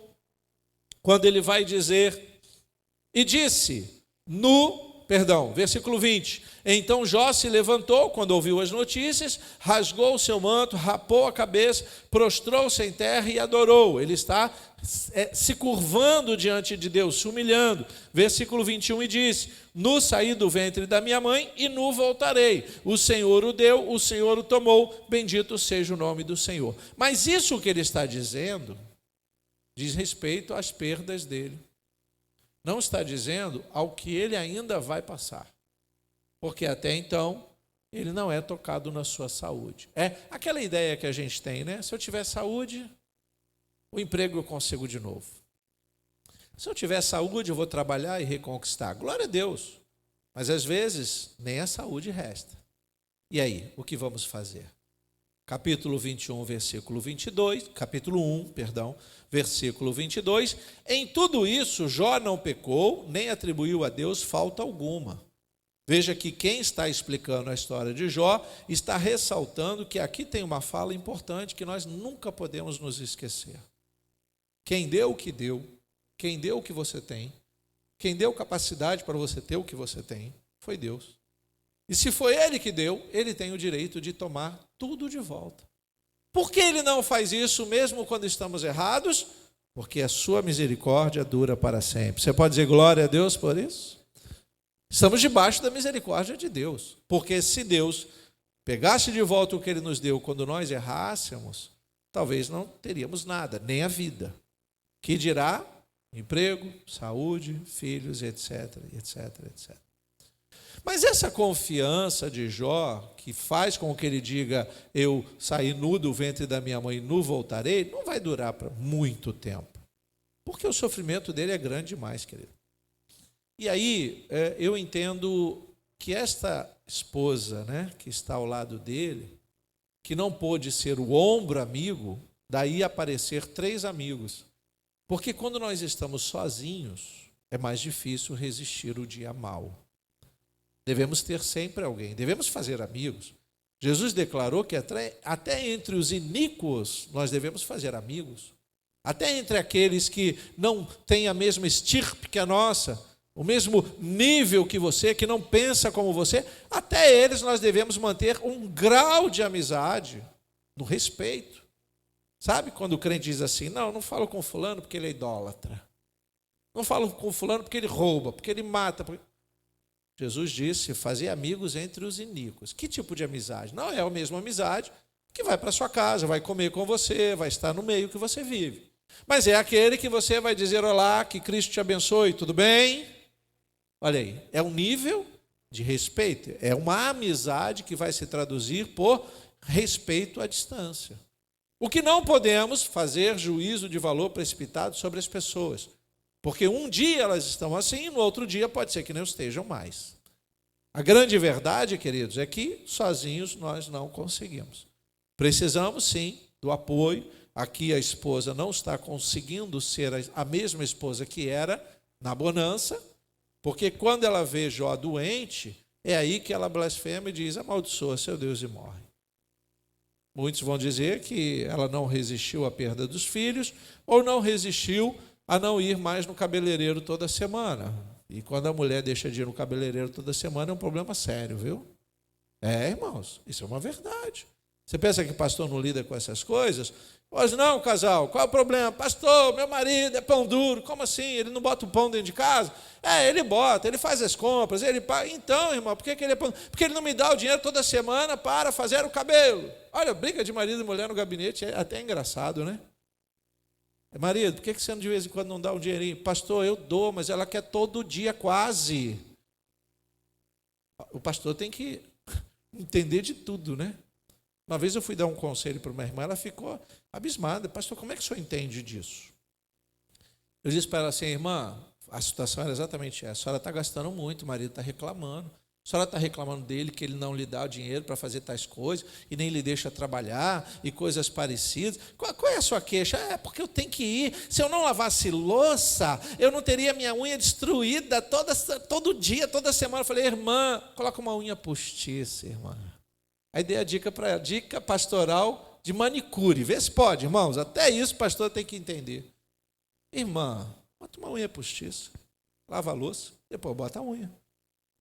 Speaker 1: quando ele vai dizer... E disse, versículo 20, então Jó se levantou quando ouviu as notícias, rasgou o seu manto, rapou a cabeça, prostrou-se em terra e adorou. Ele está se curvando diante de Deus, se humilhando. Versículo 21, e disse, nu saí do ventre da minha mãe e nu voltarei. O Senhor o deu, o Senhor o tomou, bendito seja o nome do Senhor. Mas isso que ele está dizendo diz respeito às perdas dele. Não está dizendo ao que ele ainda vai passar. Porque até então, ele não é tocado na sua saúde. É aquela ideia que a gente tem, né? Se eu tiver saúde, o emprego eu consigo de novo. Se eu tiver saúde, eu vou trabalhar e reconquistar. Glória a Deus. Mas às vezes, nem a saúde resta. E aí, o que vamos fazer? Capítulo 21, versículo 22, capítulo 1, versículo 22. Em tudo isso, Jó não pecou, nem atribuiu a Deus falta alguma. Veja que quem está explicando a história de Jó está ressaltando que aqui tem uma fala importante que nós nunca podemos nos esquecer. Quem deu o que deu, quem deu o que você tem, quem deu capacidade para você ter o que você tem, foi Deus. E se foi Ele que deu, Ele tem o direito de tomar tudo de volta. Por que Ele não faz isso mesmo quando estamos errados? Porque a sua misericórdia dura para sempre. Você pode dizer glória a Deus por isso? Estamos debaixo da misericórdia de Deus. Porque se Deus pegasse de volta o que Ele nos deu quando nós errássemos, talvez não teríamos nada, nem a vida. Que dirá emprego, saúde, filhos, etc, etc, etc. Mas essa confiança de Jó, que faz com que ele diga, eu saí nu do ventre da minha mãe, nu voltarei, não vai durar por muito tempo. Porque o sofrimento dele é grande demais, querido. E aí, eu entendo que esta esposa, né, que está ao lado dele, que não pôde ser o ombro amigo, daí aparecer 3 amigos. Porque quando nós estamos sozinhos, é mais difícil resistir o dia mau. Devemos ter sempre alguém, devemos fazer amigos. Jesus declarou que até entre os iníquos nós devemos fazer amigos. Até entre aqueles que não têm a mesma estirpe que a nossa, o mesmo nível que você, que não pensa como você, até eles nós devemos manter um grau de amizade, no respeito. Sabe quando o crente diz assim, não falo com fulano porque ele é idólatra. Não falo com fulano porque ele rouba, porque ele mata. Jesus disse, fazer amigos entre os iníquos. Que tipo de amizade? Não é a mesma amizade que vai para sua casa, vai comer com você, vai estar no meio que você vive. Mas é aquele que você vai dizer, olá, que Cristo te abençoe, tudo bem? Olha aí, é um nível de respeito, é uma amizade que vai se traduzir por respeito à distância. O que não podemos fazer juízo de valor precipitado sobre as pessoas, porque um dia elas estão assim, no outro dia pode ser que não estejam mais. A grande verdade, queridos, é que sozinhos nós não conseguimos. Precisamos sim do apoio. Aqui a esposa não está conseguindo ser a mesma esposa que era na bonança, porque quando ela vê Jó doente, é aí que ela blasfema e diz, amaldiçoa seu Deus e morre. Muitos vão dizer que ela não resistiu à perda dos filhos, ou não resistiu a não ir mais no cabeleireiro toda semana. E quando a mulher deixa de ir no cabeleireiro toda semana, é um problema sério, viu? Irmãos, isso é uma verdade. Você pensa que pastor não lida com essas coisas? Pois não, casal, qual é o problema? Pastor, meu marido é pão duro. Como assim? Ele não bota o pão dentro de casa? Ele bota, ele faz as compras, ele paga. Então, irmão, por que ele é pão? Porque ele não me dá o dinheiro toda semana para fazer o cabelo. Olha, briga de marido e mulher no gabinete é até engraçado, né? Marido, por que você de vez em quando não dá um dinheirinho? Pastor, eu dou, mas ela quer todo dia quase. O pastor tem que entender de tudo, né? Uma vez eu fui dar um conselho para uma irmã, ela ficou abismada. Pastor, como é que o senhor entende disso? Eu disse para ela assim, irmã, a situação era exatamente essa. A senhora está gastando muito, o marido está reclamando. A senhora está reclamando dele que ele não lhe dá o dinheiro para fazer tais coisas e nem lhe deixa trabalhar e coisas parecidas. Qual é a sua queixa? Porque eu tenho que ir. Se eu não lavasse louça, eu não teria minha unha destruída todo dia, toda semana. Eu falei, irmã, coloca uma unha postiça, irmã. Aí dei a dica pastoral de manicure. Vê se pode, irmãos. Até isso o pastor tem que entender. Irmã, bota uma unha postiça. Lava a louça, depois bota a unha.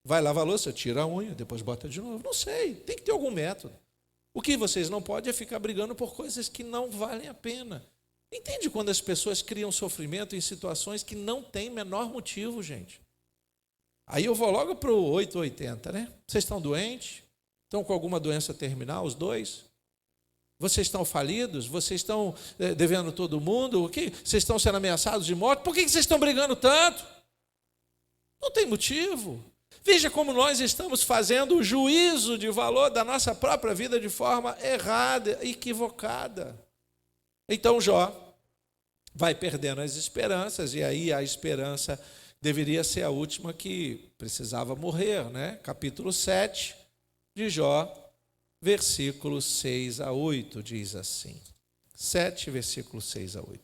Speaker 1: Vai lavar a louça, tira a unha, depois bota de novo. Não sei, tem que ter algum método. O que vocês não podem é ficar brigando por coisas que não valem a pena. Entende quando as pessoas criam sofrimento em situações que não tem menor motivo, gente? Aí eu vou logo para o 880, né? Vocês estão doentes? Estão com alguma doença terminal, os dois? Vocês estão falidos? Vocês estão devendo todo mundo? O que? Vocês estão sendo ameaçados de morte? Por que vocês estão brigando tanto? Não tem motivo. Veja como nós estamos fazendo o juízo de valor da nossa própria vida de forma errada, equivocada. Então Jó vai perdendo as esperanças, e aí a esperança deveria ser a última que precisava morrer, né? Capítulo 7 de Jó, versículos 6 a 8, diz assim. 7, versículos 6 a 8.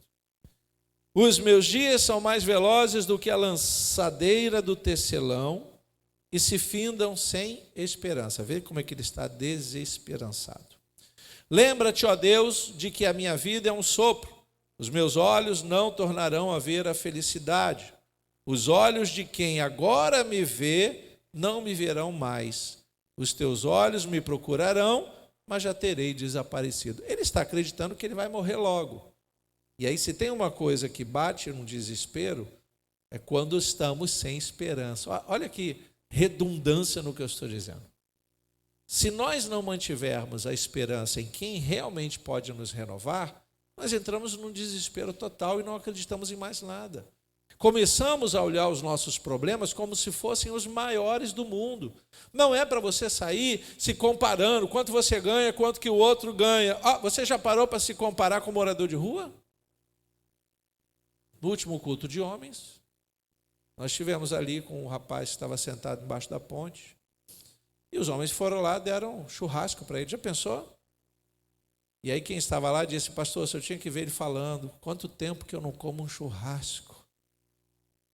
Speaker 1: Os meus dias são mais velozes do que a lançadeira do tecelão, e se findam sem esperança. Vê como é que ele está desesperançado. Lembra-te, ó Deus, de que a minha vida é um sopro. Os meus olhos não tornarão a ver a felicidade. Os olhos de quem agora me vê não me verão mais. Os teus olhos me procurarão, mas já terei desaparecido. Ele está acreditando que ele vai morrer logo. E aí, se tem uma coisa que bate no desespero, é quando estamos sem esperança. Olha aqui, redundância no que eu estou dizendo. Se nós não mantivermos a esperança em quem realmente pode nos renovar, nós entramos num desespero total e não acreditamos em mais nada. Começamos a olhar os nossos problemas como se fossem os maiores do mundo. Não é para você sair se comparando, quanto você ganha, quanto que o outro ganha. Você já parou para se comparar com um morador de rua? No último culto de homens, nós estivemos ali com um rapaz que estava sentado embaixo da ponte, e os homens foram lá, deram um churrasco para ele. Já pensou? E aí quem estava lá disse, pastor, eu tinha que ver ele falando, quanto tempo que eu não como um churrasco.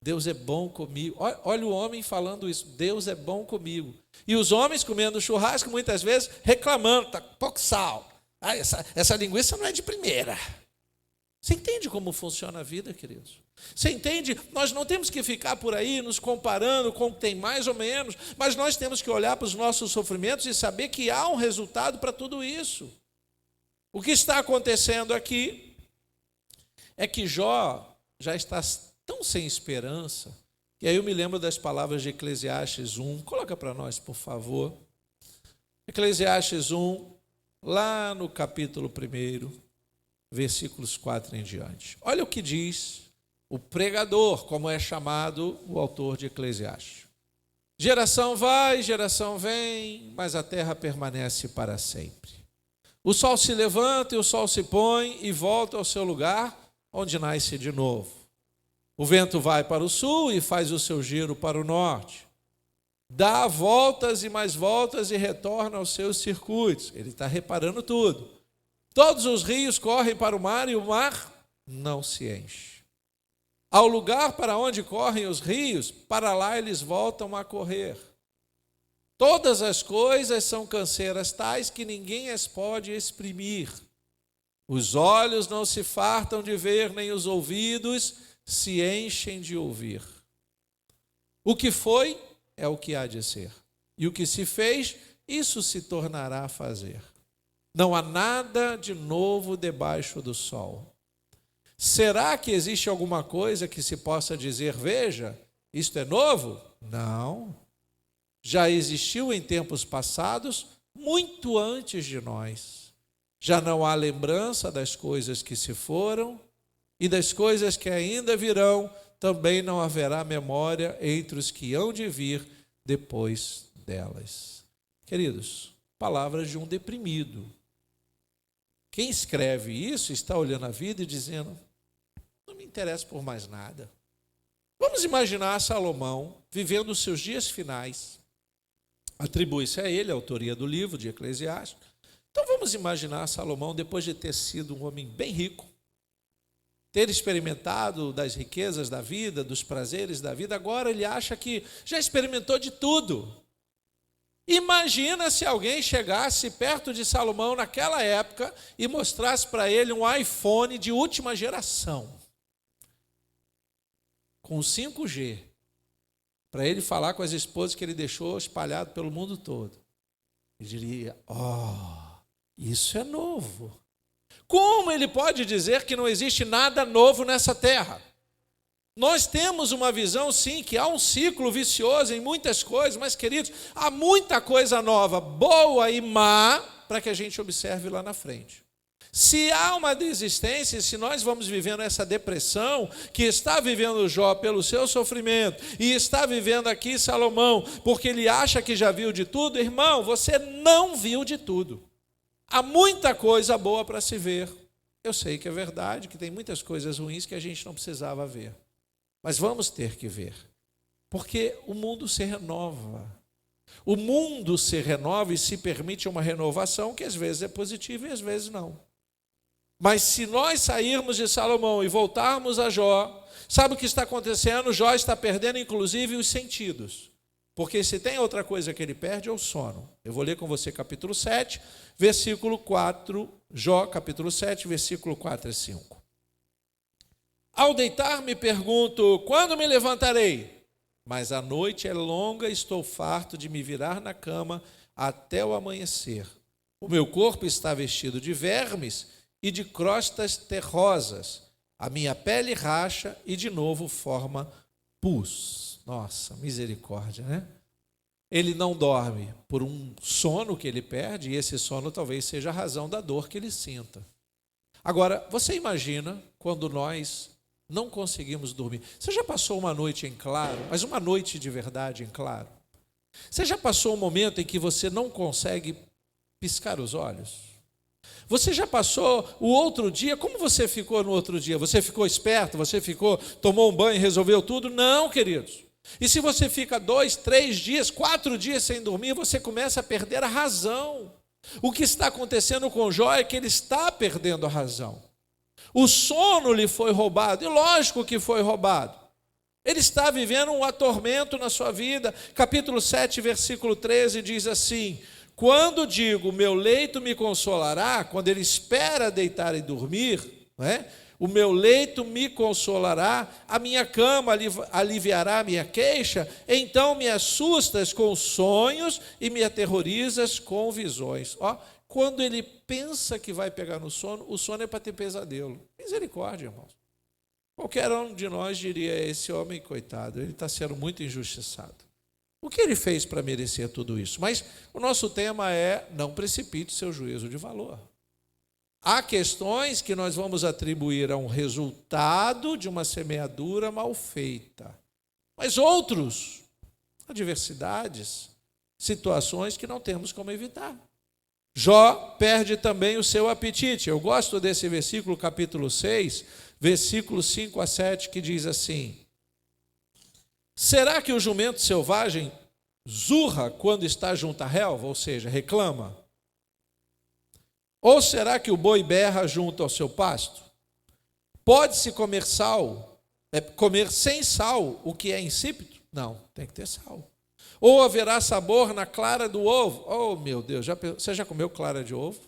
Speaker 1: Deus é bom comigo. Olha o homem falando isso, Deus é bom comigo. E os homens comendo churrasco, muitas vezes, reclamando, está pouco sal. Essa linguiça não é de primeira. Você entende como funciona a vida, queridos? Você entende? Nós não temos que ficar por aí nos comparando com quem tem mais ou menos, mas nós temos que olhar para os nossos sofrimentos e saber que há um resultado para tudo isso. O que está acontecendo aqui é que Jó já está tão sem esperança, e aí eu me lembro das palavras de Eclesiastes 1, coloca para nós, por favor. Eclesiastes 1, lá no capítulo 1, versículos 4 em diante. Olha o que diz o pregador, como é chamado o autor de Eclesiastes. Geração vai, geração vem, mas a terra permanece para sempre. O sol se levanta e o sol se põe e volta ao seu lugar, onde nasce de novo. O vento vai para o sul e faz o seu giro para o norte. Dá voltas e mais voltas e retorna aos seus circuitos. Ele está reparando tudo. Todos os rios correm para o mar e o mar não se enche. Ao lugar para onde correm os rios, para lá eles voltam a correr. Todas as coisas são canseiras tais que ninguém as pode exprimir. Os olhos não se fartam de ver, nem os ouvidos se enchem de ouvir. O que foi é o que há de ser. E o que se fez, isso se tornará a fazer. Não há nada de novo debaixo do sol. Será que existe alguma coisa que se possa dizer, veja, isto é novo? Não. Já existiu em tempos passados, muito antes de nós. Já não há lembrança das coisas que se foram, e das coisas que ainda virão, também não haverá memória entre os que hão de vir depois delas. Queridos, palavras de um deprimido. Quem escreve isso está olhando a vida e dizendo, não me interessa por mais nada. Vamos imaginar Salomão vivendo os seus dias finais. Atribui-se a ele a autoria do livro de Eclesiastes. Então vamos imaginar Salomão, depois de ter sido um homem bem rico, ter experimentado das riquezas da vida, dos prazeres da vida, agora ele acha que já experimentou de tudo. Imagina se alguém chegasse perto de Salomão naquela época e mostrasse para ele um iPhone de última geração, com 5G, para ele falar com as esposas que ele deixou espalhado pelo mundo todo. Ele diria, isso é novo. Como ele pode dizer que não existe nada novo nessa terra? Nós temos uma visão, sim, que há um ciclo vicioso em muitas coisas, mas, queridos, há muita coisa nova, boa e má, para que a gente observe lá na frente. Se há uma desistência, se nós vamos vivendo essa depressão, que está vivendo Jó pelo seu sofrimento, e está vivendo aqui Salomão, porque ele acha que já viu de tudo, irmão, você não viu de tudo. Há muita coisa boa para se ver. Eu sei que é verdade, que tem muitas coisas ruins que a gente não precisava ver. Mas vamos ter que ver, porque o mundo se renova. O mundo se renova e se permite uma renovação que às vezes é positiva e às vezes não. Mas se nós sairmos de Salomão e voltarmos a Jó, sabe o que está acontecendo? Jó está perdendo inclusive os sentidos. Porque se tem outra coisa que ele perde é o sono. Eu vou ler com você capítulo 7, versículo 4, Jó capítulo 7, versículo 4 e 5. Ao deitar me pergunto, quando me levantarei? Mas a noite é longa e estou farto de me virar na cama até o amanhecer. O meu corpo está vestido de vermes e de crostas terrosas. A minha pele racha e de novo forma pus. Nossa, misericórdia, né? Ele não dorme por um sono que ele perde, e esse sono talvez seja a razão da dor que ele sinta. Agora, você imagina quando nós não conseguimos dormir. Você já passou uma noite em claro, mas uma noite de verdade em claro? Você já passou um momento em que você não consegue piscar os olhos? Você já passou o outro dia? Como você ficou no outro dia? Você ficou esperto? Você tomou um banho e resolveu tudo? Não, queridos. E se você fica 2, 3 dias, 4 dias sem dormir, você começa a perder a razão. O que está acontecendo com Jó é que ele está perdendo a razão. O sono lhe foi roubado, e lógico que foi roubado. Ele está vivendo um atormento na sua vida. Capítulo 7, versículo 13 diz assim, quando digo, meu leito me consolará, quando ele espera deitar e dormir, não é? O meu leito me consolará, a minha cama aliviará a minha queixa, então me assustas com sonhos e me aterrorizas com visões. quando ele pensa que vai pegar no sono, o sono é para ter pesadelo. Misericórdia, irmãos. Qualquer um de nós diria, esse homem, coitado, ele está sendo muito injustiçado. O que ele fez para merecer tudo isso? Mas o nosso tema é, não precipite seu juízo de valor. Há questões que nós vamos atribuir a um resultado de uma semeadura mal feita. Mas outros, adversidades, situações que não temos como evitar. Jó perde também o seu apetite. Eu gosto desse versículo, capítulo 6, versículos 5 a 7, que diz assim: será que o jumento selvagem zurra quando está junto à relva, ou seja, reclama? Ou será que o boi berra junto ao seu pasto? Pode-se comer comer sem sal o que é insípido? Não, tem que ter sal. Ou haverá sabor na clara do ovo? Oh, meu Deus, você já comeu clara de ovo?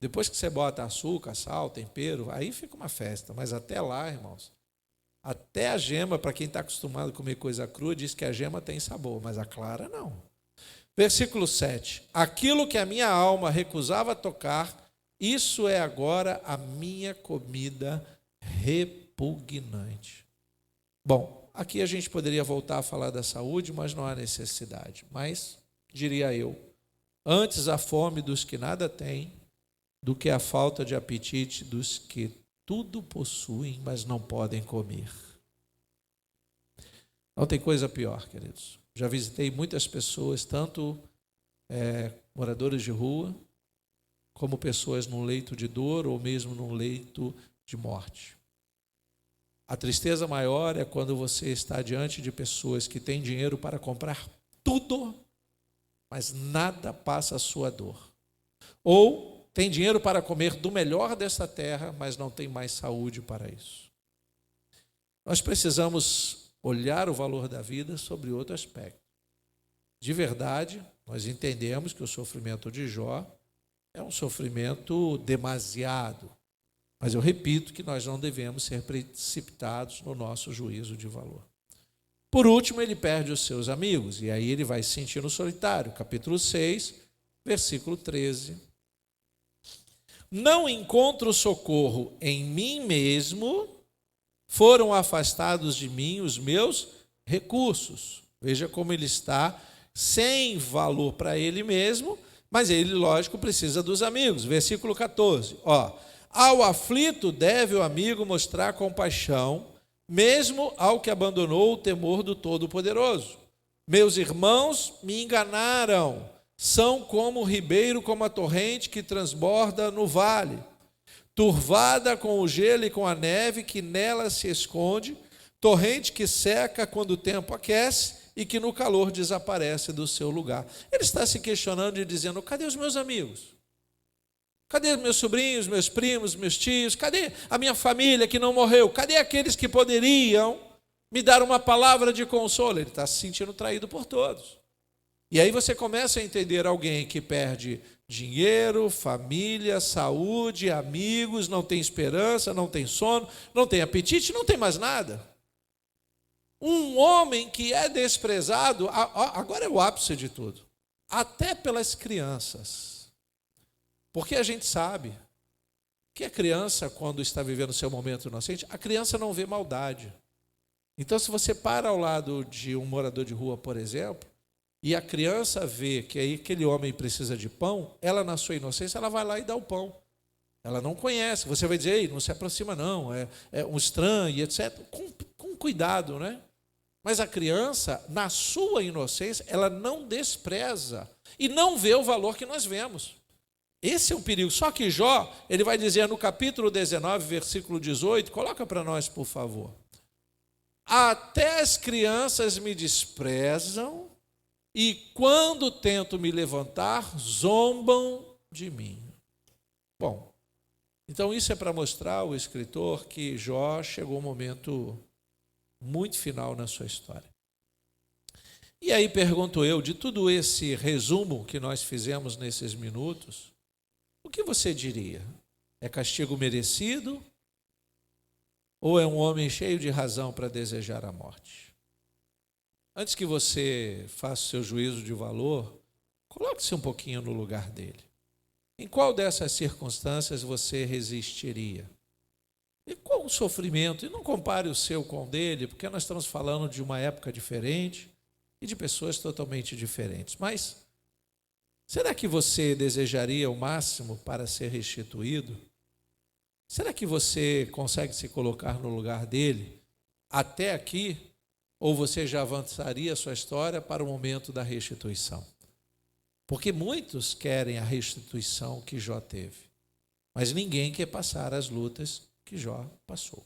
Speaker 1: Depois que você bota açúcar, sal, tempero, aí fica uma festa. Mas até lá, irmãos, até a gema, para quem está acostumado a comer coisa crua, diz que a gema tem sabor, mas a clara não. Versículo 7. Aquilo que a minha alma recusava tocar, isso é agora a minha comida repugnante. Bom, aqui a gente poderia voltar a falar da saúde, mas não há necessidade. Mas, diria eu, antes a fome dos que nada têm, do que a falta de apetite dos que tudo possuem, mas não podem comer. Não tem coisa pior, queridos. Já visitei muitas pessoas, tanto moradores de rua, como pessoas num leito de dor ou mesmo num leito de morte. A tristeza maior é quando você está diante de pessoas que têm dinheiro para comprar tudo, mas nada passa a sua dor. Ou tem dinheiro para comer do melhor desta terra, mas não tem mais saúde para isso. Nós precisamos olhar o valor da vida sobre outro aspecto. De verdade, nós entendemos que o sofrimento de Jó é um sofrimento demasiado. Mas eu repito que nós não devemos ser precipitados no nosso juízo de valor. Por último, ele perde os seus amigos, e aí ele vai se sentindo solitário. Capítulo 6, versículo 13. Não encontro socorro em mim mesmo, foram afastados de mim os meus recursos. Veja como ele está sem valor para ele mesmo, mas ele, lógico, precisa dos amigos. Versículo 14, ao aflito deve o amigo mostrar compaixão, mesmo ao que abandonou o temor do Todo-Poderoso. Meus irmãos me enganaram, são como o ribeiro, como a torrente que transborda no vale, turvada com o gelo e com a neve que nela se esconde, torrente que seca quando o tempo aquece e que no calor desaparece do seu lugar. Ele está se questionando e dizendo, cadê os meus amigos? Cadê meus sobrinhos, meus primos, meus tios? Cadê a minha família que não morreu? Cadê aqueles que poderiam me dar uma palavra de consolo? Ele está se sentindo traído por todos. E aí você começa a entender alguém que perde dinheiro, família, saúde, amigos, não tem esperança, não tem sono, não tem apetite, não tem mais nada. Um homem que é desprezado, agora é o ápice de tudo, até pelas crianças. Porque a gente sabe que a criança, quando está vivendo o seu momento inocente, a criança não vê maldade. Então, se você para ao lado de um morador de rua, por exemplo, e a criança vê que aí aquele homem precisa de pão, ela, na sua inocência, ela vai lá e dá o pão. Ela não conhece. Você vai dizer, ei, não se aproxima não, é um estranho, etc. Com cuidado, né? Mas a criança, na sua inocência, ela não despreza e não vê o valor que nós vemos. Esse é um perigo. Só que Jó, ele vai dizer no capítulo 19, versículo 18, coloca para nós, por favor. Até as crianças me desprezam e quando tento me levantar, zombam de mim. Bom, então isso é para mostrar ao escritor que Jó chegou a um momento muito final na sua história. E aí pergunto eu, de tudo esse resumo que nós fizemos nesses minutos, o que você diria? É castigo merecido? Ou é um homem cheio de razão para desejar a morte? Antes que você faça o seu juízo de valor, coloque-se um pouquinho no lugar dele. Em qual dessas circunstâncias você resistiria? E qual o sofrimento? E não compare o seu com o dele, porque nós estamos falando de uma época diferente e de pessoas totalmente diferentes. Mas será que você desejaria o máximo para ser restituído? Será que você consegue se colocar no lugar dele até aqui? Ou você já avançaria a sua história para o momento da restituição? Porque muitos querem a restituição que Jó teve, mas ninguém quer passar as lutas que Jó passou.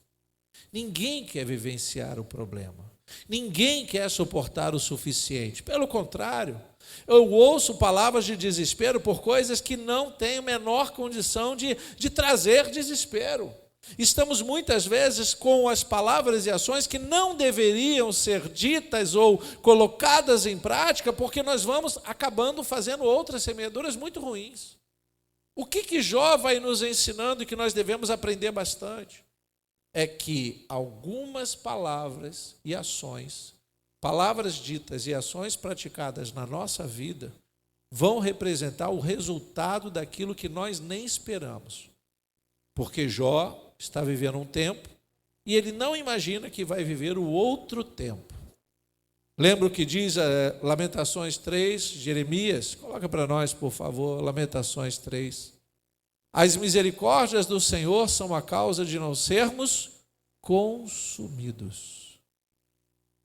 Speaker 1: Ninguém quer vivenciar o problema. Ninguém quer suportar o suficiente. Pelo contrário, eu ouço palavras de desespero por coisas que não têm a menor condição de trazer desespero. Estamos muitas vezes com as palavras e ações que não deveriam ser ditas ou colocadas em prática, porque nós vamos acabando fazendo outras semeaduras muito ruins. O que Jó vai nos ensinando e que nós devemos aprender bastante? É que algumas palavras e ações, palavras ditas e ações praticadas na nossa vida, vão representar o resultado daquilo que nós nem esperamos. Porque Jó está vivendo um tempo e ele não imagina que vai viver o outro tempo. Lembra o que diz Lamentações 3, Jeremias? Coloca para nós, por favor, Lamentações 3. As misericórdias do Senhor são a causa de não sermos consumidos.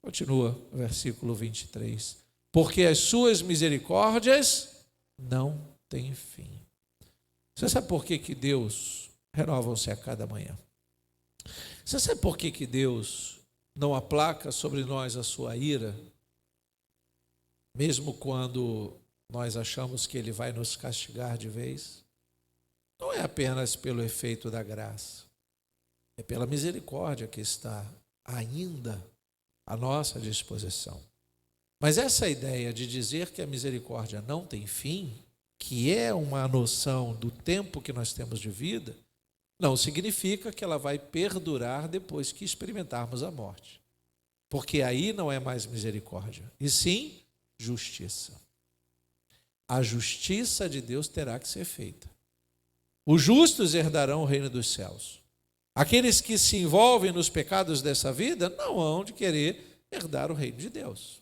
Speaker 1: Continua o versículo 23. Porque as suas misericórdias não têm fim. Você sabe por que Deus renovam-se a cada manhã? Você sabe por que Deus não aplaca sobre nós a sua ira, mesmo quando nós achamos que Ele vai nos castigar de vez? Não é apenas pelo efeito da graça, é pela misericórdia que está ainda à nossa disposição. Mas essa ideia de dizer que a misericórdia não tem fim, que é uma noção do tempo que nós temos de vida, não significa que ela vai perdurar depois que experimentarmos a morte. Porque aí não é mais misericórdia, e sim justiça. A justiça de Deus terá que ser feita. Os justos herdarão o reino dos céus. Aqueles que se envolvem nos pecados dessa vida não hão de querer herdar o reino de Deus.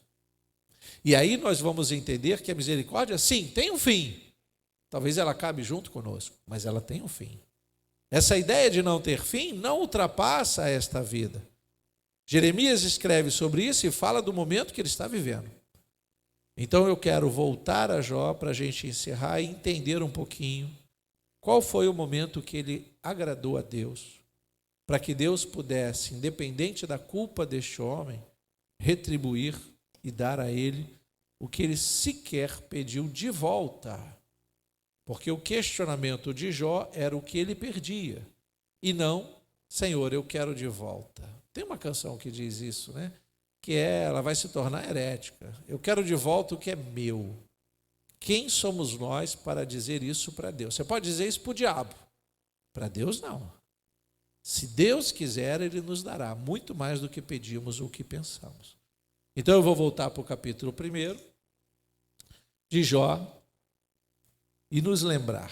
Speaker 1: E aí nós vamos entender que a misericórdia, sim, tem um fim. Talvez ela acabe junto conosco, mas ela tem um fim. Essa ideia de não ter fim não ultrapassa esta vida. Jeremias escreve sobre isso e fala do momento que ele está vivendo. Então eu quero voltar a Jó para a gente encerrar e entender um pouquinho qual foi o momento que ele agradou a Deus, para que Deus pudesse, independente da culpa deste homem, retribuir e dar a ele o que ele sequer pediu de volta. Porque o questionamento de Jó era o que ele perdia, e não, Senhor, eu quero de volta. Tem uma canção que diz isso, né? Que ela vai se tornar herética. Eu quero de volta o que é meu. Quem somos nós para dizer isso para Deus? Você pode dizer isso para o diabo. Para Deus, não. Se Deus quiser, Ele nos dará muito mais do que pedimos ou que pensamos. Então eu vou voltar para o capítulo 1 de Jó e nos lembrar,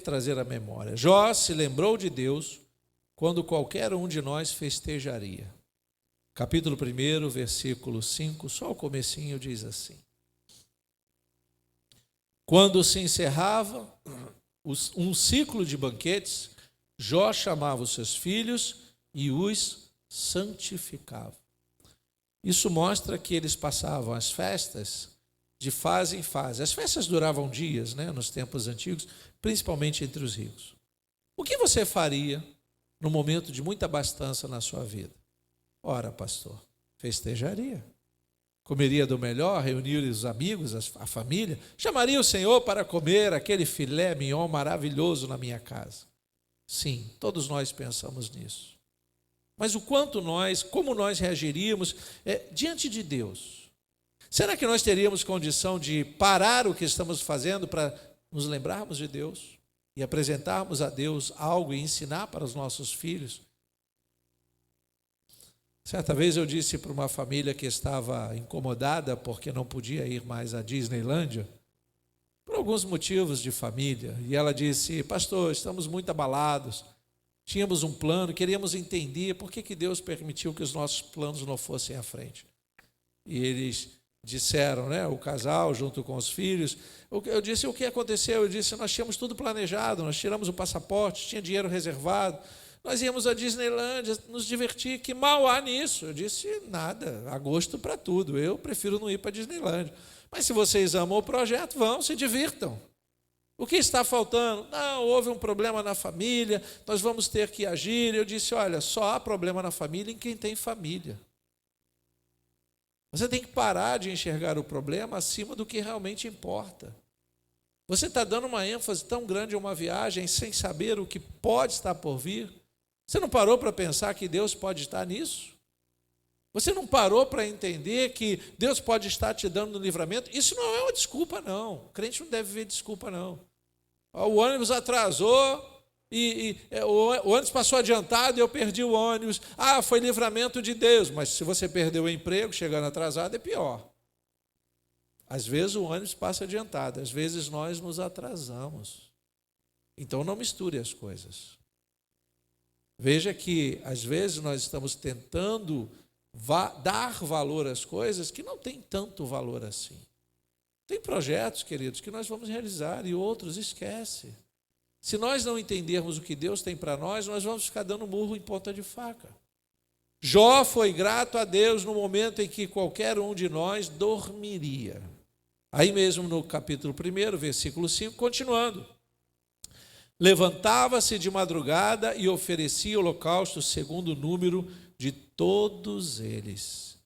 Speaker 1: trazer a memória. Jó se lembrou de Deus quando qualquer um de nós festejaria. Capítulo 1, versículo 5, só o comecinho diz assim. Quando se encerrava um ciclo de banquetes, Jó chamava os seus filhos e os santificava. Isso mostra que eles passavam as festas de fase em fase. As festas duravam dias, né, nos tempos antigos, principalmente entre os ricos. O que você faria no momento de muita abastança na sua vida? Ora, pastor, festejaria. Comeria do melhor, reuniria os amigos, a família, chamaria o Senhor para comer aquele filé mignon maravilhoso na minha casa. Sim, todos nós pensamos nisso. Mas como nós reagiríamos diante de Deus? Será que nós teríamos condição de parar o que estamos fazendo para nos lembrarmos de Deus e apresentarmos a Deus algo e ensinar para os nossos filhos? Certa vez eu disse para uma família que estava incomodada porque não podia ir mais à Disneylândia, por alguns motivos de família. E ela disse: pastor, estamos muito abalados, tínhamos um plano, queríamos entender por que Deus permitiu que os nossos planos não fossem à frente. E eles disseram, né, o casal junto com os filhos, eu disse: o que aconteceu? Eu disse: nós tínhamos tudo planejado, nós tiramos o passaporte, tinha dinheiro reservado, nós íamos à Disneylândia nos divertir, que mal há nisso? Eu disse: nada, há gosto para tudo, eu prefiro não ir para a Disneylândia. Mas se vocês amam o projeto, vão, se divirtam. O que está faltando? Não, houve um problema na família, nós vamos ter que agir. Eu disse: olha, só há problema na família em quem tem família. Você tem que parar de enxergar o problema acima do que realmente importa. Você está dando uma ênfase tão grande a uma viagem sem saber o que pode estar por vir. Você não parou para pensar que Deus pode estar nisso? Você não parou para entender que Deus pode estar te dando um livramento? Isso não é uma desculpa, não. O crente não deve ver desculpa, não. O ônibus atrasou o ônibus passou adiantado e eu perdi o ônibus. Ah, foi livramento de Deus. Mas se você perdeu o emprego chegando atrasado, é pior. Às vezes o ônibus passa adiantado, às vezes nós nos atrasamos. Então não misture as coisas. Veja que às vezes nós estamos tentando dar valor às coisas que não tem tanto valor assim. Tem projetos, queridos, que nós vamos realizar e outros esquece. Se nós não entendermos o que Deus tem para nós vamos ficar dando murro em ponta de faca. Jó foi grato a Deus no momento em que qualquer um de nós dormiria. Aí mesmo no capítulo 1, versículo 5, continuando. Levantava-se de madrugada e oferecia holocausto segundo o número de todos eles.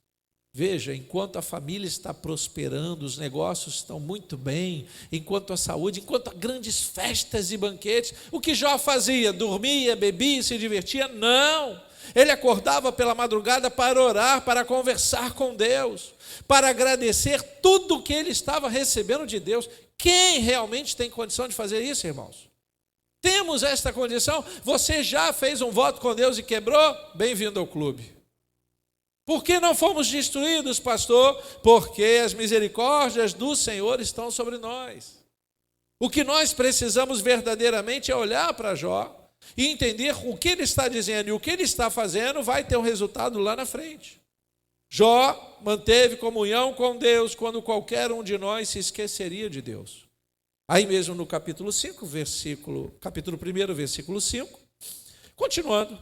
Speaker 1: Veja, enquanto a família está prosperando, os negócios estão muito bem, enquanto a saúde, enquanto há grandes festas e banquetes, o que Jó fazia? Dormia, bebia, se divertia? Não! Ele acordava pela madrugada para orar, para conversar com Deus, para agradecer tudo o que ele estava recebendo de Deus. Quem realmente tem condição de fazer isso, irmãos? Temos esta condição? Você já fez um voto com Deus e quebrou? Bem-vindo ao clube. Por que não fomos destruídos, pastor? Porque as misericórdias do Senhor estão sobre nós. O que nós precisamos verdadeiramente é olhar para Jó e entender o que ele está dizendo e o que ele está fazendo vai ter um resultado lá na frente. Jó manteve comunhão com Deus quando qualquer um de nós se esqueceria de Deus. Aí mesmo no capítulo 5, capítulo 1, versículo 5, continuando.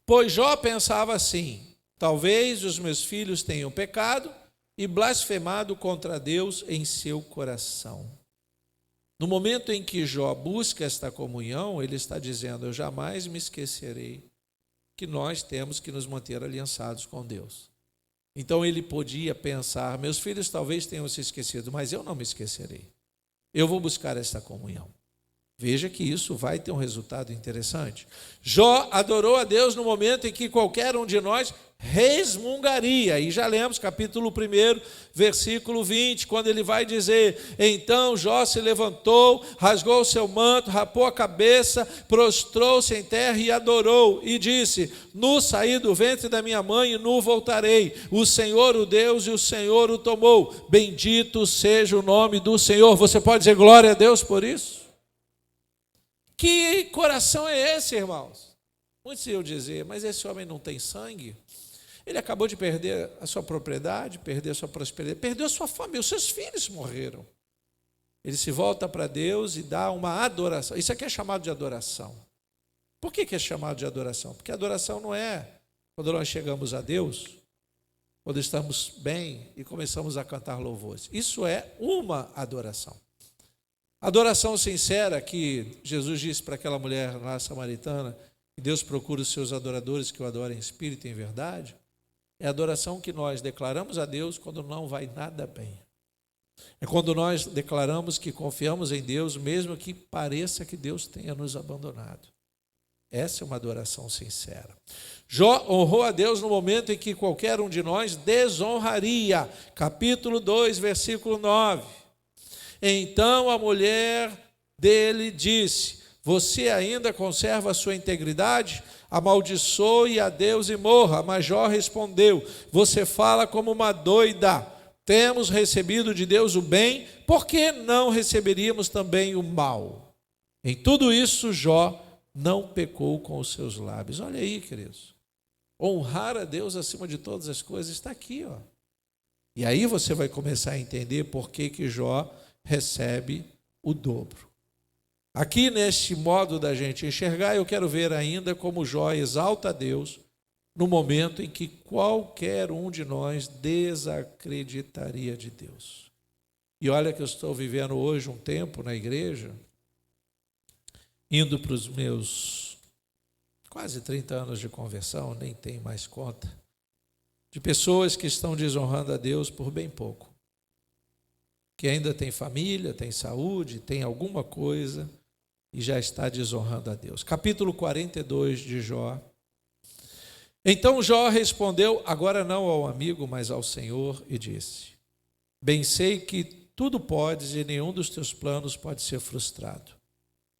Speaker 1: Pois Jó pensava assim: talvez os meus filhos tenham pecado e blasfemado contra Deus em seu coração. No momento em que Jó busca esta comunhão, ele está dizendo: eu jamais me esquecerei que nós temos que nos manter aliançados com Deus. Então ele podia pensar: meus filhos talvez tenham se esquecido, mas eu não me esquecerei. Eu vou buscar esta comunhão. Veja que isso vai ter um resultado interessante. Jó adorou a Deus no momento em que qualquer um de nós resmungaria. E já lemos capítulo 1, versículo 20, quando ele vai dizer: então Jó se levantou, rasgou o seu manto, rapou a cabeça, prostrou-se em terra e adorou. E disse: nu saí do ventre da minha mãe e nu voltarei. O Senhor o Deus e o Senhor o tomou. Bendito seja o nome do Senhor. Você pode dizer glória a Deus por isso? Que coração é esse, irmãos? Muitos iam dizer: mas esse homem não tem sangue? Ele acabou de perder a sua propriedade, perder a sua prosperidade, perdeu a sua família, os seus filhos morreram. Ele se volta para Deus e dá uma adoração. Isso aqui é chamado de adoração. Por que é chamado de adoração? Porque adoração não é quando nós chegamos a Deus, quando estamos bem e começamos a cantar louvores. Isso é uma adoração. Adoração sincera que Jesus disse para aquela mulher lá samaritana, que Deus procura os seus adoradores que o adorem em espírito e em verdade, é a adoração que nós declaramos a Deus quando não vai nada bem. É quando nós declaramos que confiamos em Deus, mesmo que pareça que Deus tenha nos abandonado. Essa é uma adoração sincera. Jó honrou a Deus no momento em que qualquer um de nós desonraria. Capítulo 2, versículo 9. Então a mulher dele disse: você ainda conserva a sua integridade? Amaldiçoe a Deus e morra. Mas Jó respondeu: você fala como uma doida. temos recebido de Deus o bem, por que não receberíamos também o mal? Em tudo isso, Jó não pecou com os seus lábios. Olha aí, queridos. Honrar a Deus acima de todas as coisas está aqui, ó. E aí você vai começar a entender por que Jó recebe o dobro. Aqui, neste modo da gente enxergar, eu quero ver ainda como Jó exalta a Deus no momento em que qualquer um de nós desacreditaria de Deus. E olha que eu estou vivendo hoje um tempo na igreja, indo para os meus quase 30 anos de conversão, nem tem mais conta, de pessoas que estão desonrando a Deus por bem pouco, que ainda tem família, tem saúde, tem alguma coisa e já está desonrando a Deus. Capítulo 42 de Jó. Então Jó respondeu, agora não ao amigo, mas ao Senhor, e disse: bem sei que tudo podes e nenhum dos teus planos pode ser frustrado.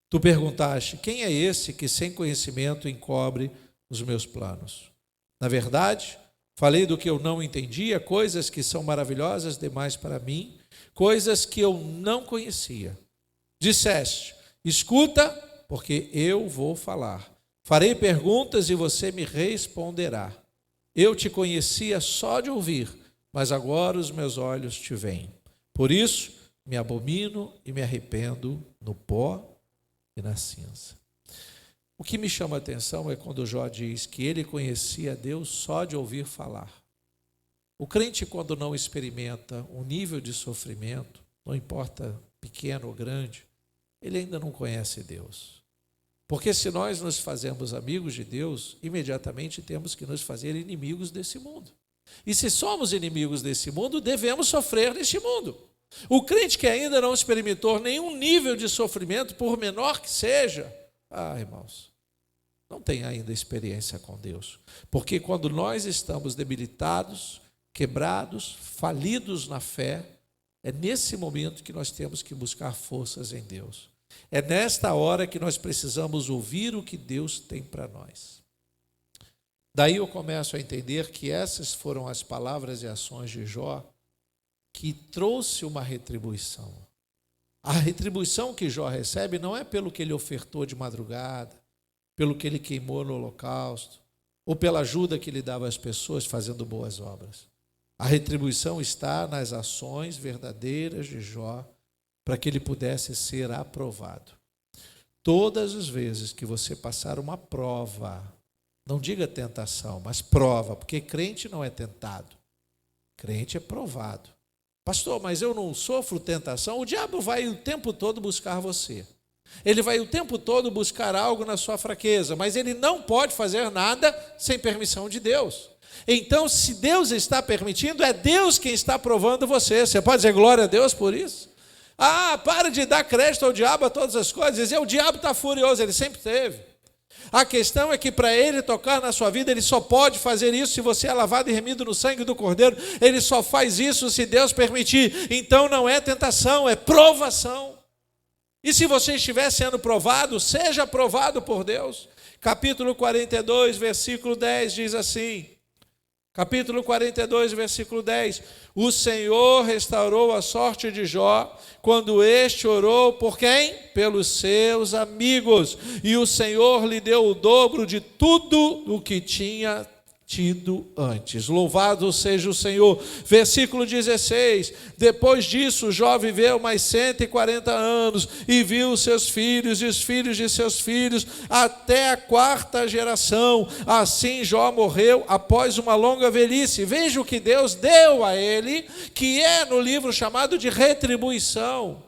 Speaker 1: Tu perguntaste, quem é esse que sem conhecimento encobre os meus planos? Na verdade, falei do que eu não entendia, coisas que são maravilhosas demais para mim, coisas que eu não conhecia. Disseste, escuta, porque eu vou falar. Farei perguntas e você me responderá. Eu te conhecia só de ouvir, mas agora os meus olhos te veem. Por isso, me abomino e me arrependo no pó e na cinza. O que me chama a atenção é quando Jó diz que ele conhecia Deus só de ouvir falar. O crente, quando não experimenta um nível de sofrimento, não importa pequeno ou grande, ele ainda não conhece Deus. Porque se nós nos fazemos amigos de Deus, imediatamente temos que nos fazer inimigos desse mundo. E se somos inimigos desse mundo, devemos sofrer neste mundo. O crente que ainda não experimentou nenhum nível de sofrimento, por menor que seja, irmãos, não tem ainda experiência com Deus. Porque quando nós estamos debilitados, quebrados, falidos na fé, é nesse momento que nós temos que buscar forças em Deus. É nesta hora que nós precisamos ouvir o que Deus tem para nós. Daí eu começo a entender que essas foram as palavras e ações de Jó que trouxe uma retribuição. A retribuição que Jó recebe não é pelo que ele ofertou de madrugada, pelo que ele queimou no holocausto, ou pela ajuda que ele dava às pessoas fazendo boas obras. A retribuição está nas ações verdadeiras de Jó, para que ele pudesse ser aprovado. Todas as vezes que você passar uma prova, não diga tentação, mas prova, porque crente não é tentado, crente é provado. Pastor, mas eu não sofro tentação. O diabo vai o tempo todo buscar você. Ele vai o tempo todo buscar algo na sua fraqueza, mas ele não pode fazer nada sem permissão de Deus. Então, se Deus está permitindo, é Deus quem está provando você. Você pode dizer glória a Deus por isso? Para de dar crédito ao diabo a todas as coisas. Dizer, o diabo está furioso, ele sempre teve. A questão é que para ele tocar na sua vida, ele só pode fazer isso se você é lavado e remido no sangue do Cordeiro. Ele só faz isso se Deus permitir. Então não é tentação, é provação. E se você estiver sendo provado, seja provado por Deus. Capítulo 42, versículo 10 diz assim. Capítulo 42, versículo 10. O Senhor restaurou a sorte de Jó, quando este orou por quem? Pelos seus amigos. E o Senhor lhe deu o dobro de tudo o que tinha tido antes. Louvado seja o Senhor. Versículo 16. Depois disso, Jó viveu mais 140 anos e viu seus filhos e os filhos de seus filhos até a 4ª geração. Assim Jó morreu após uma longa velhice. Veja o que Deus deu a ele, que é no livro chamado de retribuição.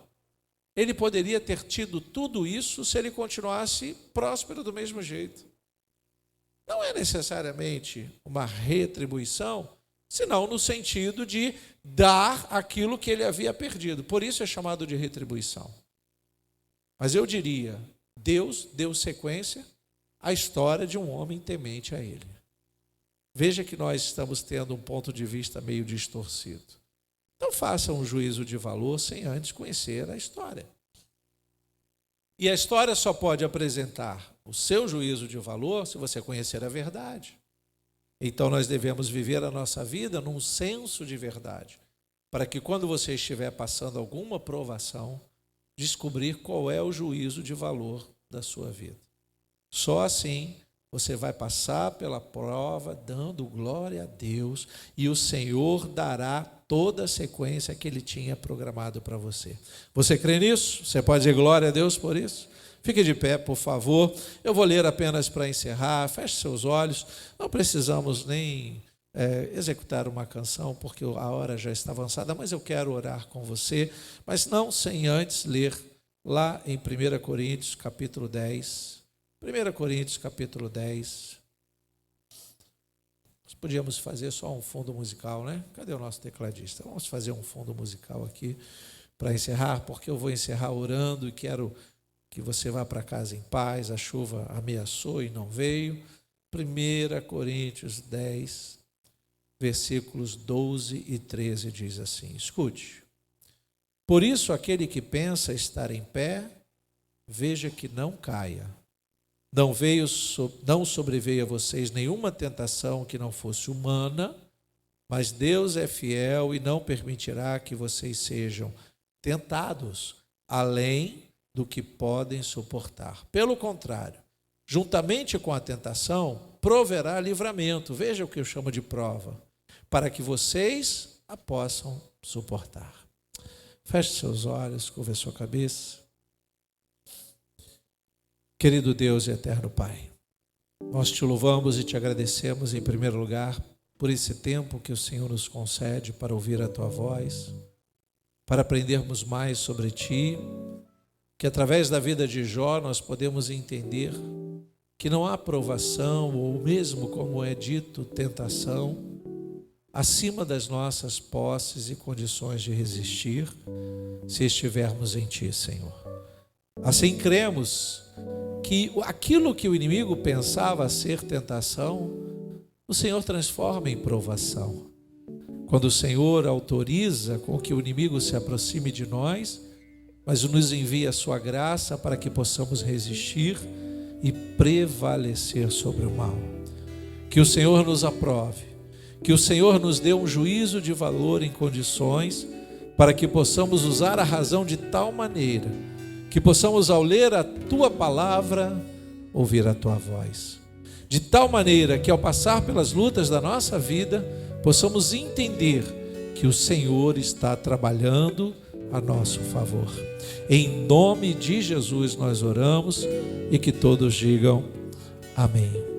Speaker 1: Ele poderia ter tido tudo isso se ele continuasse próspero do mesmo jeito. Não é necessariamente uma retribuição, senão no sentido de dar aquilo que ele havia perdido. Por isso é chamado de retribuição. Mas eu diria, Deus deu sequência à história de um homem temente a ele. Veja que nós estamos tendo um ponto de vista meio distorcido. Não faça um juízo de valor sem antes conhecer a história. E a história só pode apresentar o seu juízo de valor se você conhecer a verdade. Então nós devemos viver a nossa vida num senso de verdade, para que quando você estiver passando alguma provação, descobrir qual é o juízo de valor da sua vida. Só assim você vai passar pela prova dando glória a Deus e o Senhor dará toda a sequência que Ele tinha programado para você. Você crê nisso? Você pode dizer glória a Deus por isso? Fique de pé, por favor. Eu vou ler apenas para encerrar. Feche seus olhos. Não precisamos nem executar uma canção, porque a hora já está avançada, mas eu quero orar com você, mas não sem antes ler lá em 1 Coríntios, capítulo 10. 1 Coríntios, capítulo 10. Nós podíamos fazer só um fundo musical, né? Cadê o nosso tecladista? Vamos fazer um fundo musical aqui para encerrar, porque eu vou encerrar orando e quero que você vá para casa em paz. A chuva ameaçou e não veio. 1 Coríntios 10, versículos 12 e 13 diz assim, escute. Por isso, aquele que pensa estar em pé, veja que não caia. Não sobreveio a vocês nenhuma tentação que não fosse humana, mas Deus é fiel e não permitirá que vocês sejam tentados além do que podem suportar. Pelo contrário, juntamente com a tentação, proverá livramento. Veja o que eu chamo de prova, para que vocês a possam suportar. Feche seus olhos, curva a sua cabeça. Querido Deus e eterno Pai, nós te louvamos e te agradecemos em primeiro lugar por esse tempo que o Senhor nos concede para ouvir a Tua voz, para aprendermos mais sobre Ti, que através da vida de Jó nós podemos entender que não há provação, ou mesmo como é dito, tentação, acima das nossas posses e condições de resistir, se estivermos em Ti, Senhor. Assim cremos que aquilo que o inimigo pensava ser tentação, o Senhor transforma em provação. Quando o Senhor autoriza com que o inimigo se aproxime de nós, mas nos envia a sua graça para que possamos resistir e prevalecer sobre o mal. Que o Senhor nos aprove, que o Senhor nos dê um juízo de valor em condições para que possamos usar a razão de tal maneira que possamos, ao ler a Tua palavra, ouvir a Tua voz. De tal maneira que, ao passar pelas lutas da nossa vida, possamos entender que o Senhor está trabalhando a nosso favor. Em nome de Jesus nós oramos e que todos digam amém.